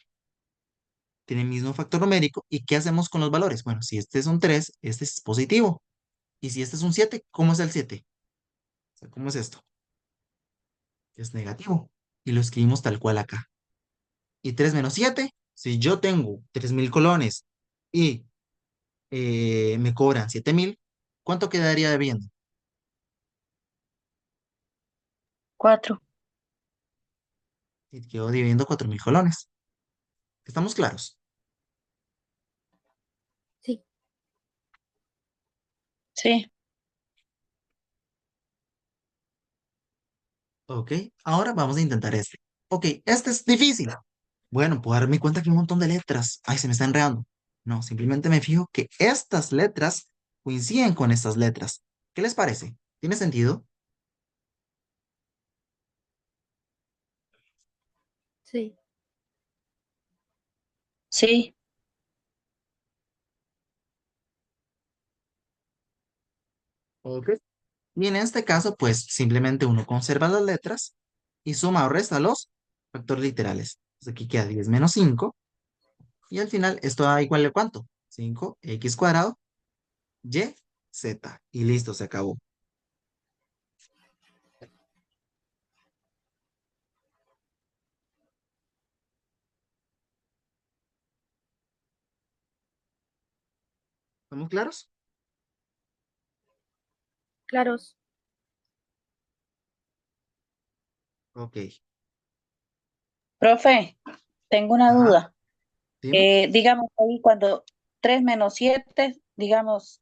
Tiene el mismo factor numérico. ¿Y qué hacemos con los valores? Bueno, si este es un 3, este es positivo. Y si este es un 7, ¿cómo es el 7? O sea, ¿cómo es esto? Es negativo. Y lo escribimos tal cual acá. Y 3 menos 7, si yo tengo 3.000 colones y me cobran 7.000, ¿cuánto quedaría debiendo? 4. Y quedo debiendo 4.000 colones. ¿Estamos claros? sí, Sí. Ok, ahora vamos a intentar este. Ok, este es difícil. Bueno, puedo darme cuenta que hay un montón de letras. Ay, se me está enredando. No, simplemente me fijo que estas letras coinciden con estas letras. ¿Qué les parece? ¿Tiene sentido? sí. Sí. Ok. Y en este caso, pues simplemente uno conserva las letras y suma o resta los factores literales. Entonces aquí queda 10 menos 5 y al final esto da igual a ¿cuánto? 5x cuadrado y z. Y listo, se acabó. ¿Estamos claros? Claros. Ok. Profe, tengo una Ajá, duda. dime. Digamos ahí cuando 3 menos 7, digamos,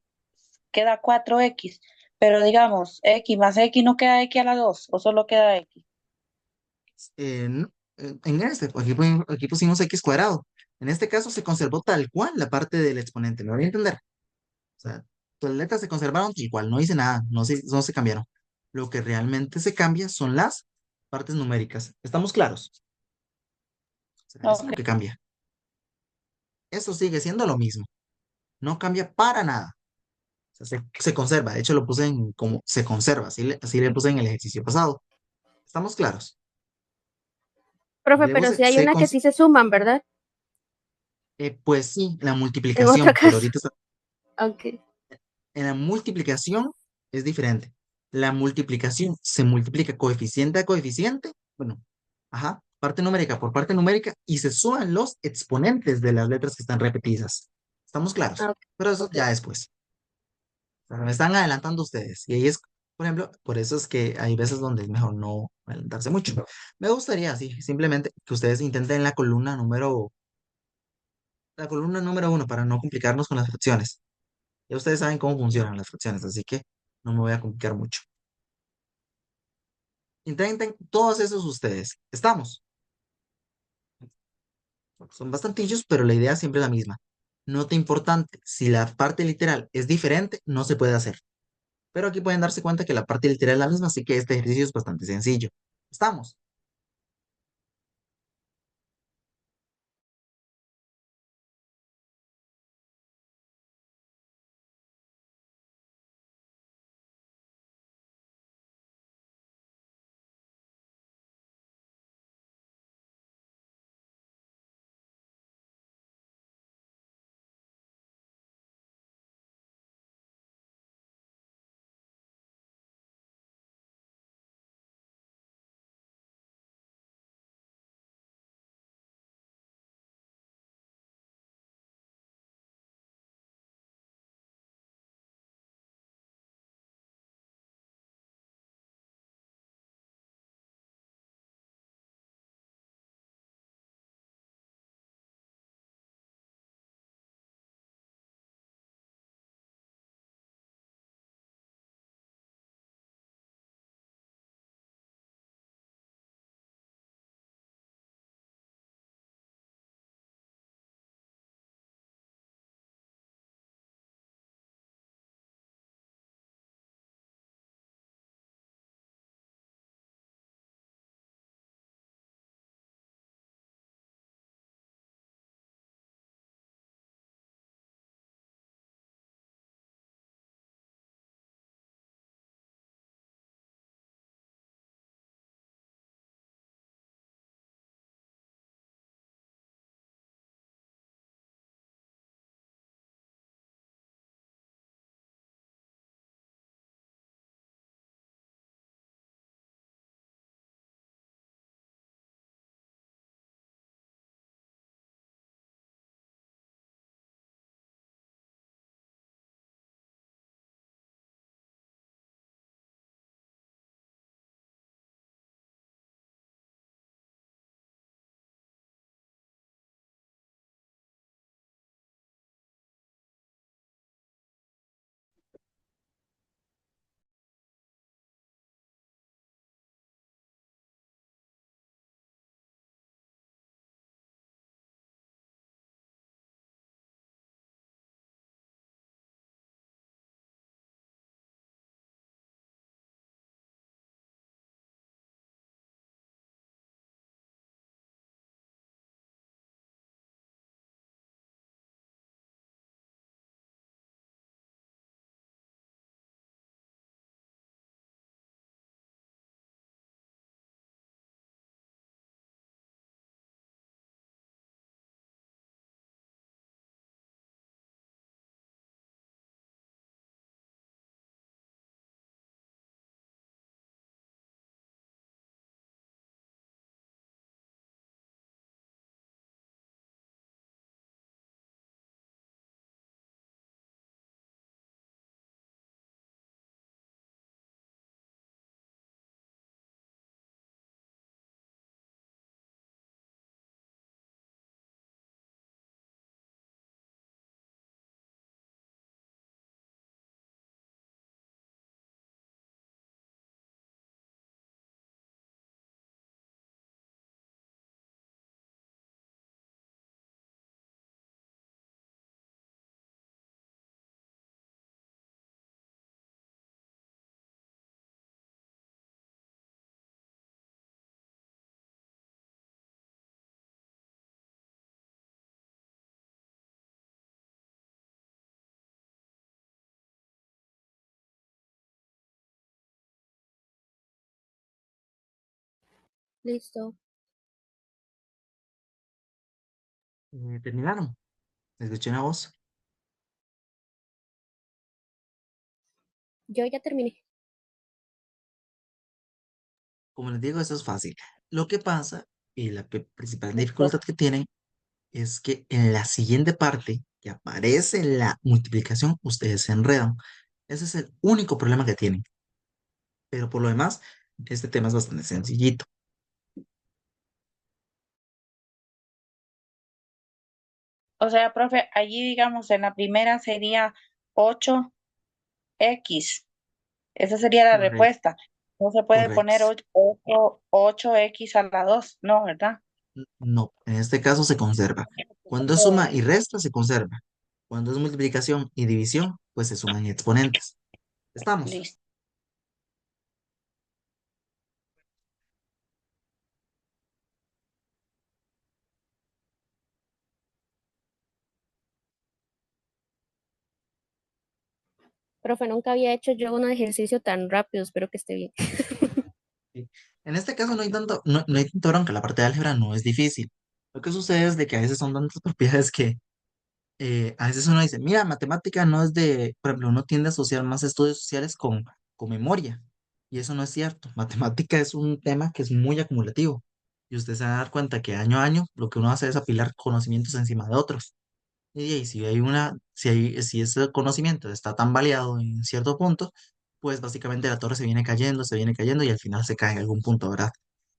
queda 4x, pero digamos, x más x no queda x a la 2 o solo queda x. No, en este, aquí pusimos x cuadrado. En este caso se conservó tal cual la parte del exponente. ¿Me voy a entender? O sea, las letras se conservaron tal cual, no hice nada, no se cambiaron. Lo que realmente se cambia son las partes numéricas. ¿Estamos claros? O sea, eso es Ok, lo que cambia. Eso sigue siendo lo mismo. No cambia para nada. O sea, se conserva. De hecho, lo puse en como se conserva. Así le puse en el ejercicio pasado. ¿Estamos claros? Profe, Debo pero se, sí hay se una que cons- sí se suman, ¿verdad? Pues sí, la En otra multiplicación, pero casa. ahorita Ok, en la multiplicación es diferente. La multiplicación se multiplica coeficiente a coeficiente, bueno, ajá, parte numérica por parte numérica y se suman los exponentes de las letras que están repetidas. ¿Estamos claros? ok, Pero eso ok. ya después. O sea, me están adelantando ustedes. Y ahí es, por ejemplo, por eso es que hay veces donde es mejor no adelantarse mucho. Me gustaría, sí, simplemente que ustedes intenten la columna número 1 para no complicarnos con las fracciones. Ya ustedes saben cómo funcionan las fracciones, así que no me voy a complicar mucho. Intenten todos esos ustedes. ¿Estamos? Son bastantillos, pero la idea siempre es la misma. Nota importante, si la parte literal es diferente, no se puede hacer. Pero aquí pueden darse cuenta que la parte literal es la misma, así que este ejercicio es bastante sencillo. ¿Estamos? Listo. ¿Terminaron? Escuché una voz. Yo ya terminé. Como les digo, eso es fácil. Lo que pasa y la principal Listo. dificultad que tienen es que en la siguiente parte que aparece la multiplicación, ustedes se enredan. Ese es el único problema que tienen. Pero por lo demás, este tema es bastante sencillito. O sea, profe, allí digamos en la primera sería 8x. Esa sería la Correcto, respuesta. No se puede correcto. poner 8x a la 2, no, ¿verdad? No, en este caso se conserva. Cuando es suma y resta, se conserva. Cuando es multiplicación y división, pues se suman exponentes. ¿Estamos? Listo. Profe, nunca había hecho yo un ejercicio tan rápido. Espero que esté bien. Sí. En este caso no hay tanto bronca, la parte de álgebra no es difícil. Lo que sucede es de que a veces son tantas propiedades que a veces uno dice, mira, matemática no es de, por ejemplo, uno tiende a asociar más estudios sociales con memoria, y eso no es cierto. Matemática es un tema que es muy acumulativo, y usted se va a dar cuenta que año a año lo que uno hace es apilar conocimientos encima de otros. Y ahí, si ese conocimiento está tan variado en cierto punto, pues básicamente la torre se viene cayendo y al final se cae en algún punto, ¿verdad?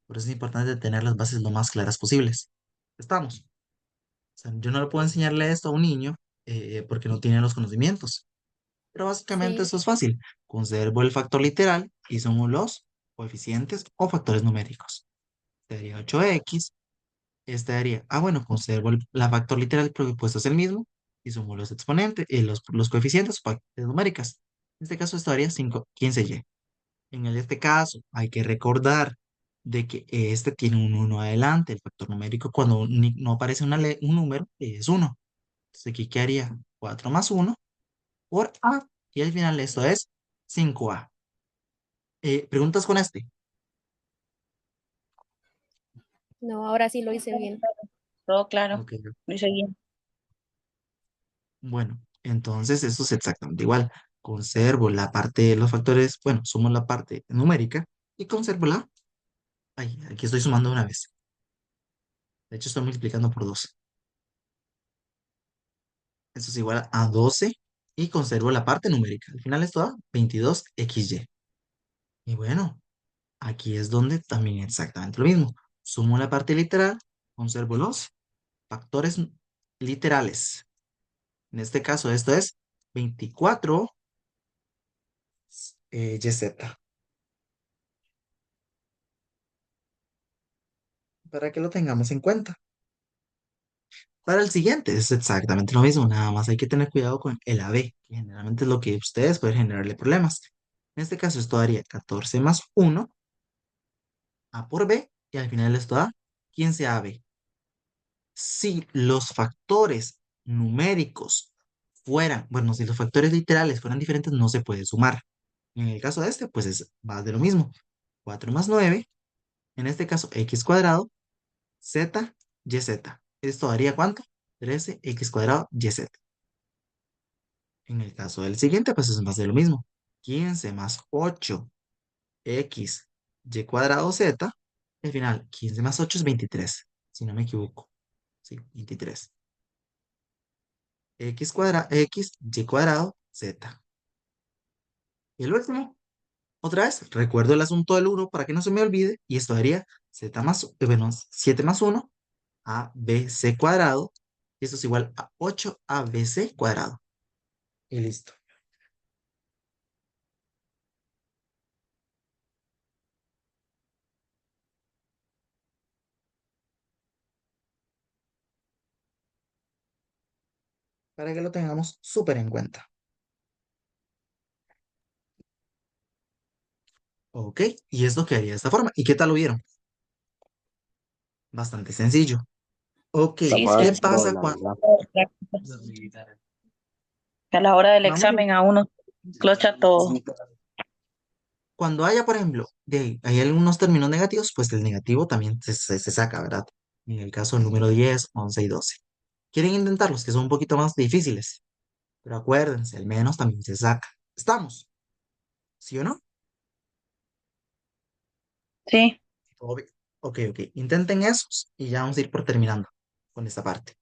Por eso es importante tener las bases lo más claras posibles. ¿Estamos? O sea, yo no le puedo enseñarle esto a un niño porque no tiene los conocimientos. Pero básicamente Sí. eso es fácil. Conservo el factor literal y somos los coeficientes o factores numéricos. Sería 8x. Este daría, bueno, conservo la factor literal porque pues es el mismo y sumo los exponentes, los coeficientes o factores numéricas. En este caso esto daría 5, 15y. Este caso hay que recordar de que este tiene un 1 adelante, el factor numérico cuando no aparece un número es 1. Entonces aquí quedaría 4 más 1 por a y al final esto es 5a. ¿Preguntas con este? No, ahora sí lo hice bien. Todo claro. Ok. Lo hice bien. Bueno, entonces eso es exactamente igual. Conservo la parte de los factores, bueno, sumo la parte numérica y conservo aquí estoy sumando una vez. De hecho, estoy multiplicando por 2. Eso es igual a 12 y conservo la parte numérica. Al final esto da 22xy. Y bueno, aquí es donde también exactamente lo mismo. Sumo la parte literal, conservo los factores literales. En este caso, esto es 24 YZ. Para que lo tengamos en cuenta. Para el siguiente es exactamente lo mismo, nada más hay que tener cuidado con el AB, que generalmente es lo que ustedes pueden generarle problemas. En este caso esto daría 14 más 1, A por B, y al final esto da 15 AB. Si los factores numéricos bueno, si los factores literales fueran diferentes, no se puede sumar. En el caso de este, pues es más de lo mismo. 4 más 9, en este caso x cuadrado, z, yz. ¿Esto daría cuánto? 13x cuadrado, yz. En el caso del siguiente, pues es más de lo mismo. 15 más 8x y cuadrado z. Al final, 15 más 8 es 23, si no me equivoco. Sí, 23. X cuadrado, x, y cuadrado, z. Y el último, otra vez, recuerdo el asunto del 1 para que no se me olvide. Y esto daría z más, bueno, 7 más 1, abc cuadrado. Y esto es igual a 8abc cuadrado. Y listo. Para que lo tengamos súper en cuenta. Ok, y esto quedaría de esta forma. ¿Y qué tal lo vieron? Bastante sencillo. Ok, Está Sí, sí. ¿qué fácil, profe, pasa la cuando... verdad. A la hora del Vamos bien. examen a uno clocha todo. Cuando haya, por ejemplo, hay algunos términos negativos, pues el negativo también se saca, ¿verdad? En el caso del número 10, 11 y 12. ¿Quieren intentarlos, que son un poquito más difíciles? Pero acuérdense, el menos también se saca. ¿Estamos? ¿Sí o no? Sí, Obvio. Ok, ok. Intenten esos y ya vamos a ir por terminando con esta parte.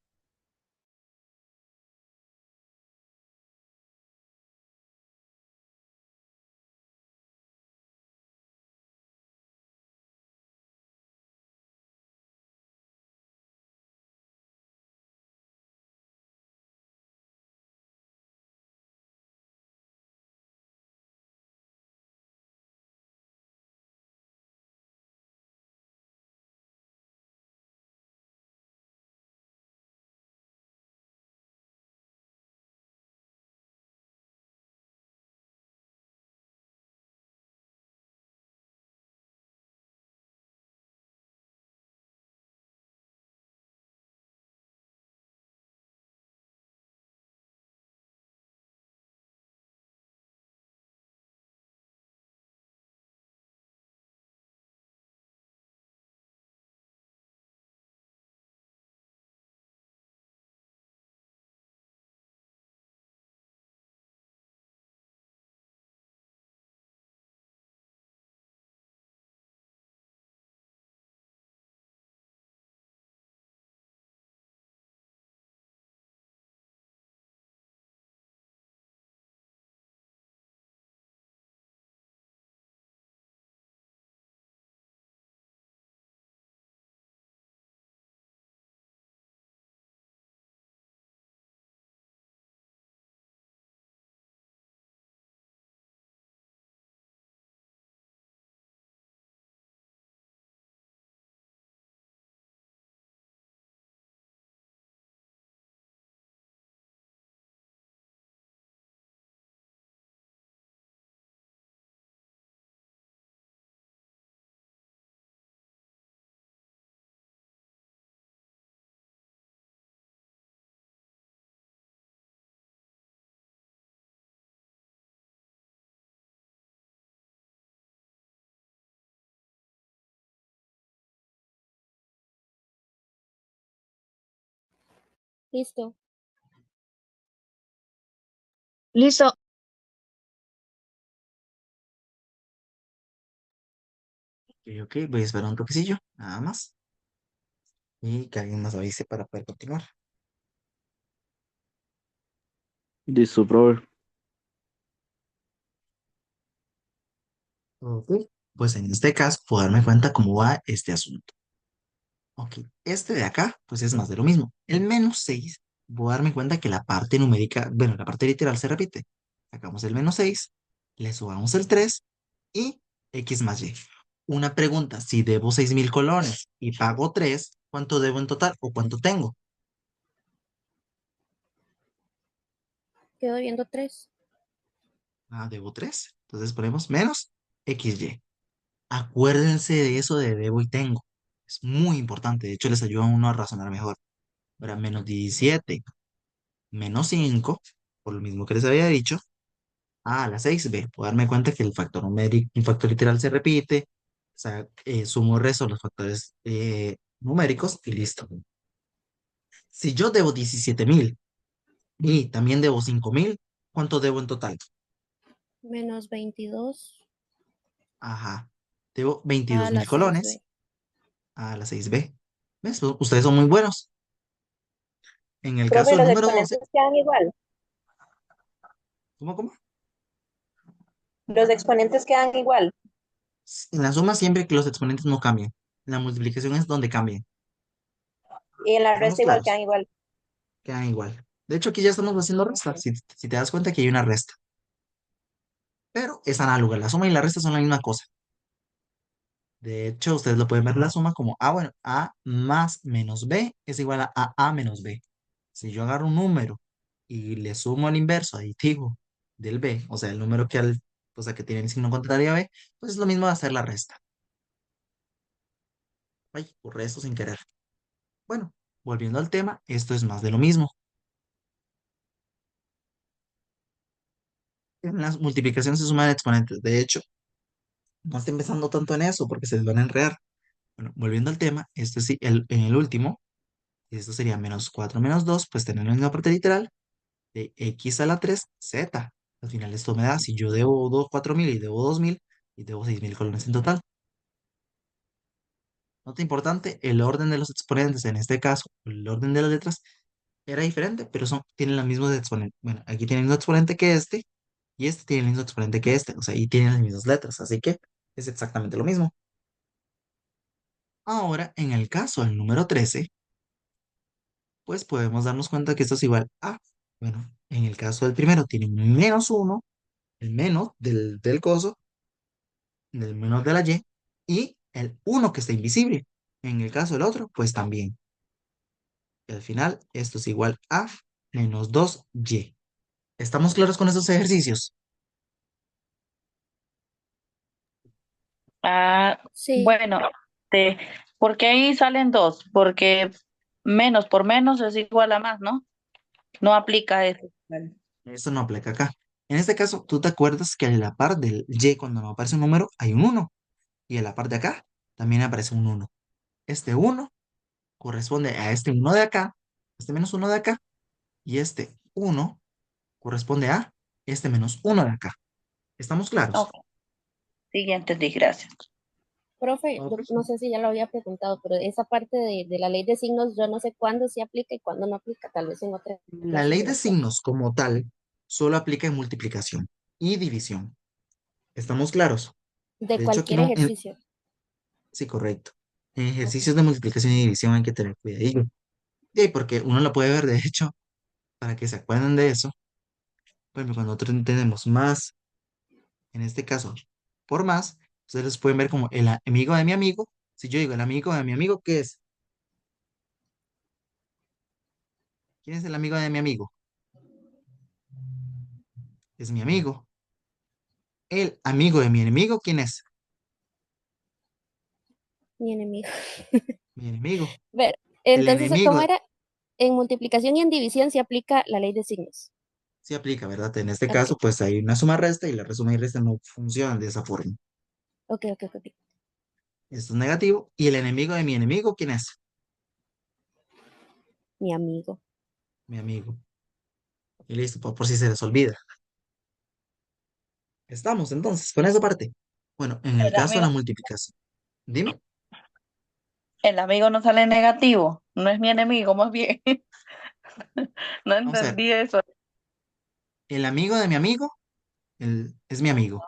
Listo. Listo. Ok, ok. Voy a esperar un toquecillo, nada más. Y que alguien más avise para poder continuar. Listo, profe. Ok. Pues en este caso, puedo darme cuenta cómo va este asunto. Ok, este de acá, pues es más de lo mismo. El menos 6, voy a darme cuenta que la parte numérica, bueno, la parte literal se repite. Sacamos el menos 6, le subamos el 3 y x más y. Una pregunta, si debo 6.000 colones y pago 3, ¿cuánto debo en total o cuánto tengo? Quedo viendo 3. Ah, debo 3. Entonces ponemos menos xy. Acuérdense de eso de debo y tengo. Es muy importante, de hecho les ayuda a uno a razonar mejor. Ahora, menos 17 menos 5 por lo mismo que les había dicho, a la 6b. Puedo darme cuenta que el factor numérico, un factor literal se repite, o sea, sumo el resto de los factores numéricos y listo. Si yo debo 17.000 y también debo 5.000, ¿cuánto debo en total? Menos 22 Ajá, debo a 22.000 la colones 6B. a la 6b. ¿Ves? Ustedes son muy buenos. En el caso profe, del los número 12, exponentes quedan igual. ¿cómo? Los exponentes quedan igual. En la suma siempre que los exponentes no cambien. La multiplicación es donde cambien. Y en la ¿Estamos resta igual quedan claros? igual. Quedan igual. De hecho, aquí ya estamos haciendo resta. Ok. Si te das cuenta que hay una resta. Pero es análoga. La suma y la resta son la misma cosa. De hecho, ustedes lo pueden ver la suma como A, bueno, A más menos B es igual a A menos B. Si yo agarro un número y le sumo al inverso aditivo del B, o sea, el número o sea, que tiene el signo contrario a B, pues es lo mismo de hacer la resta. Ay, ocurre esto sin querer. Bueno, volviendo al tema, esto es más de lo mismo. En las multiplicaciones se suman exponentes. De hecho, No estén pensando tanto en eso porque se les van a enredar. Bueno, volviendo al tema, esto sí, en el último, esto sería menos 4 menos 2 pues tener la misma parte literal de x a la 3 z. Al final esto me da, si yo debo 4.000 y debo 2.000 y debo 6.000 colones en total. Nota importante, el orden de los exponentes, en este caso, el orden de las letras, era diferente, pero tienen los mismos exponentes. Bueno, aquí tienen el mismo exponente que y este tiene el mismo exponente que o sea, y tienen las mismas letras, así que es exactamente lo mismo. Ahora, en el caso del número 13 pues podemos darnos cuenta que esto es igual a, bueno, en el caso del primero tiene un menos uno, el menos del coso, del menos de la y el uno que está invisible. En el caso del otro, pues también. Y al final, esto es igual a menos 2y. ¿Estamos claros con estos ejercicios? Ah, Sí, bueno, te, ¿por qué ahí salen dos? Porque menos por menos es igual a más, ¿no? No aplica eso. Vale. Esto no aplica acá. En este caso, tú te acuerdas que a la par del y, cuando no aparece un número, hay un uno. Y a la par de acá, también aparece un uno. Este uno corresponde a este uno de acá, este menos uno de acá, y este uno corresponde a este menos uno de acá. ¿Estamos Ok, claros? sí, ya entendí, gracias. profe, Ok. yo no sé si ya lo había preguntado, pero esa parte de la ley de signos, yo no sé cuándo sí aplica y cuándo no aplica, tal vez en otra La clase ley se de las toque. signos como tal solo aplica en multiplicación y división. ¿Estamos claros? De De hecho, aquí cualquier no, ejercicio. sí, correcto. En Ok. ejercicios de multiplicación y división hay que tener cuidado. Y porque uno lo puede ver, de hecho, para que se acuerden de eso. Por ejemplo, cuando nosotros tenemos más, en este caso, por más, ustedes pueden ver como el amigo de mi amigo. Si yo digo el amigo de mi amigo, ¿qué es? ¿Quién es el amigo de mi amigo? Es mi amigo. El amigo de mi enemigo, ¿quién es? Mi enemigo. Mi enemigo. Ver, El entonces, ¿cómo enemigo era? En multiplicación y en división se aplica la ley de signos. sí aplica, ¿verdad? En este Ok, caso, pues hay una suma resta y la suma y resta no funcionan de esa forma. ok, ok, ok. Esto es negativo. ¿Y el enemigo de mi enemigo, quién es? Mi amigo. Mi amigo. Y listo, por si se les olvida. Estamos entonces con esa parte. Bueno, en el El caso de amigo, la multiplicación, dime, el amigo no sale negativo, no es mi enemigo, más bien. No vamos a ver, entendí eso. el amigo de mi amigo es mi amigo.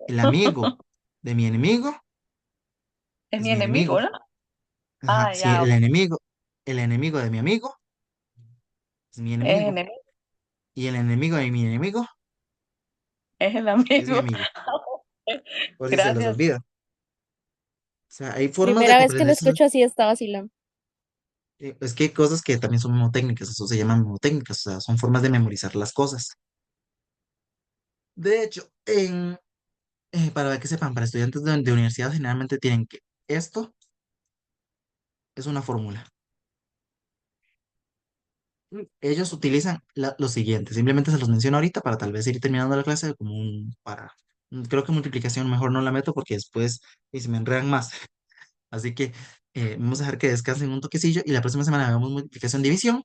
El amigo de mi enemigo Es es mi mi enemigo, enemigo. ¿no? Ajá, Ah, sí, ya, ok. el enemigo de mi amigo es mi Es enemigo. enemigo, Y el enemigo de mi enemigo es el es mi amigo. amigo. Por si se les Gracias. olvida. O sea, hay formas de Primera vez que lo comprender. escucho así estaba vacilando. Es que hay cosas que también son mnemotécnicas, eso se llaman mnemotécnicas, o sea, son formas de memorizar las cosas. De hecho, para que sepan, para estudiantes de universidad generalmente tienen que esto es una fórmula. Ellos utilizan lo siguiente, simplemente se los menciono ahorita para tal vez ir terminando la clase como creo que multiplicación mejor no la meto porque después y se me enredan más. Así que vamos a dejar que descansen un toquecillo y la próxima semana hagamos multiplicación división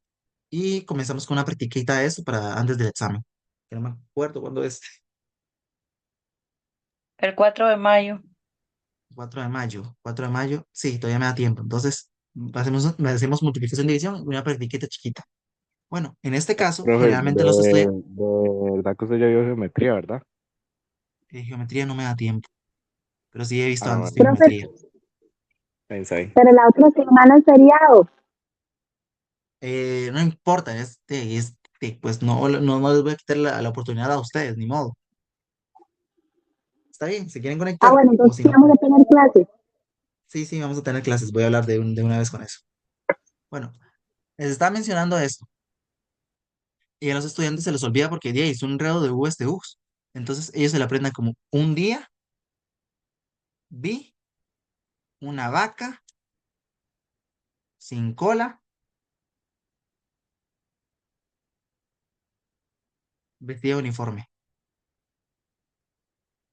y comenzamos con una practiquita de eso para antes del examen. Que no me acuerdo cuándo es. El 4 de mayo. 4 de mayo. 4 de mayo, sí, todavía me da tiempo. Entonces, hacemos multiplicación división y una practiquita chiquita. Bueno, en este caso, Profe, generalmente los estudiantes de verdad que usted ya vio geometría, ¿verdad? de geometría no me da tiempo, pero sí he visto Ah, antes de bueno, Profe, geometría. pensé. pero la otra semana es feriado. No importa, pues no les voy a quitar la oportunidad a ustedes, ni modo. Está bien, si quieren Ah, conectar, bueno, o entonces si sí no, vamos a tener clases. sí, sí, vamos a tener clases. Voy a hablar de una vez con eso. Bueno, les estaba mencionando esto, y a los estudiantes se les olvida porque es un enredo de U's de U's. Entonces ellos se lo aprenden como un día, vi una vaca sin cola, vestida de uniforme.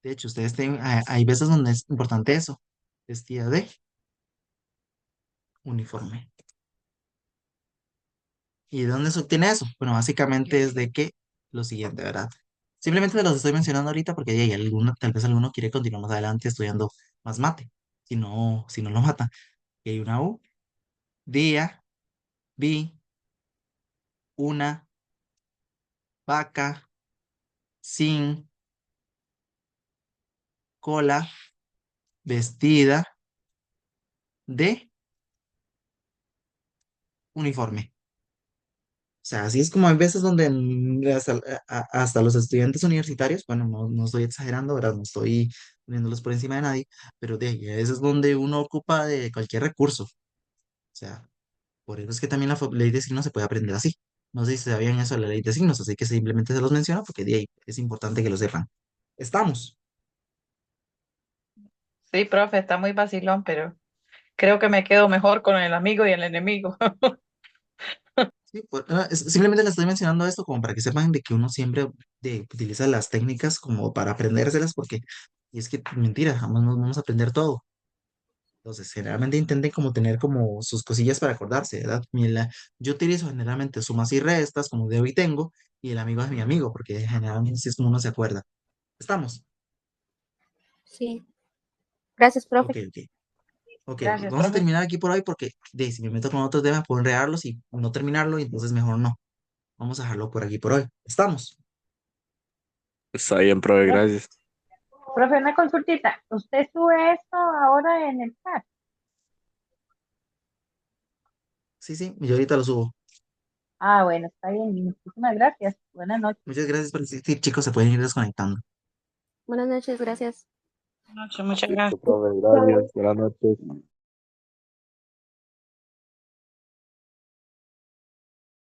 De hecho, ustedes tienen, hay veces donde es importante eso, vestida de uniforme. ¿Y de dónde se obtiene eso? Bueno, básicamente es de que lo siguiente, ¿verdad? Simplemente se los estoy mencionando ahorita porque ya hay alguno, tal vez alguno quiere continuar más adelante estudiando más mate, si no lo mata. Y hay una U, día, vi, una, vaca, sin, cola, vestida de uniforme. O sea, así es como hay veces donde hasta los estudiantes universitarios, bueno, no estoy exagerando, ¿verdad? No estoy poniéndolos por encima de nadie, pero de ahí, a veces es donde uno ocupa de cualquier recurso. O sea, por eso es que también la ley de signos se puede aprender así. No sé si sabían eso de la ley de signos, así que simplemente se los menciono porque de ahí es importante que lo sepan. Estamos. Sí, profe, está muy vacilón, pero creo que me quedo mejor con el amigo y el enemigo. Sí, simplemente les estoy mencionando esto como para que sepan de que uno siempre utiliza las técnicas como para aprendérselas porque, y es que mentira, jamás nos vamos a aprender todo. Entonces, generalmente intenten como tener como sus cosillas para acordarse, ¿verdad? Yo utilizo generalmente sumas y restas como debo y tengo, y el amigo es mi amigo, porque generalmente así es como uno se acuerda. ¿Estamos? Sí. Gracias, Ok, profe. ok. Ok, Gracias, vamos a profe. terminar aquí por hoy porque si me meto con otros temas puedo enredarlos y no terminarlo, y entonces mejor no. Vamos a dejarlo por aquí por hoy. ¿Estamos? Está bien, profe, gracias. Profe, una consultita. ¿Usted sube esto ahora en el chat? Sí, sí, yo ahorita lo subo. Ah, bueno, está bien. Muchísimas gracias. Buenas noches. Muchas gracias por existir, chicos, se pueden ir desconectando. Buenas noches, gracias. Muchas Listo, gracias. profe, gracias. Buenas noches.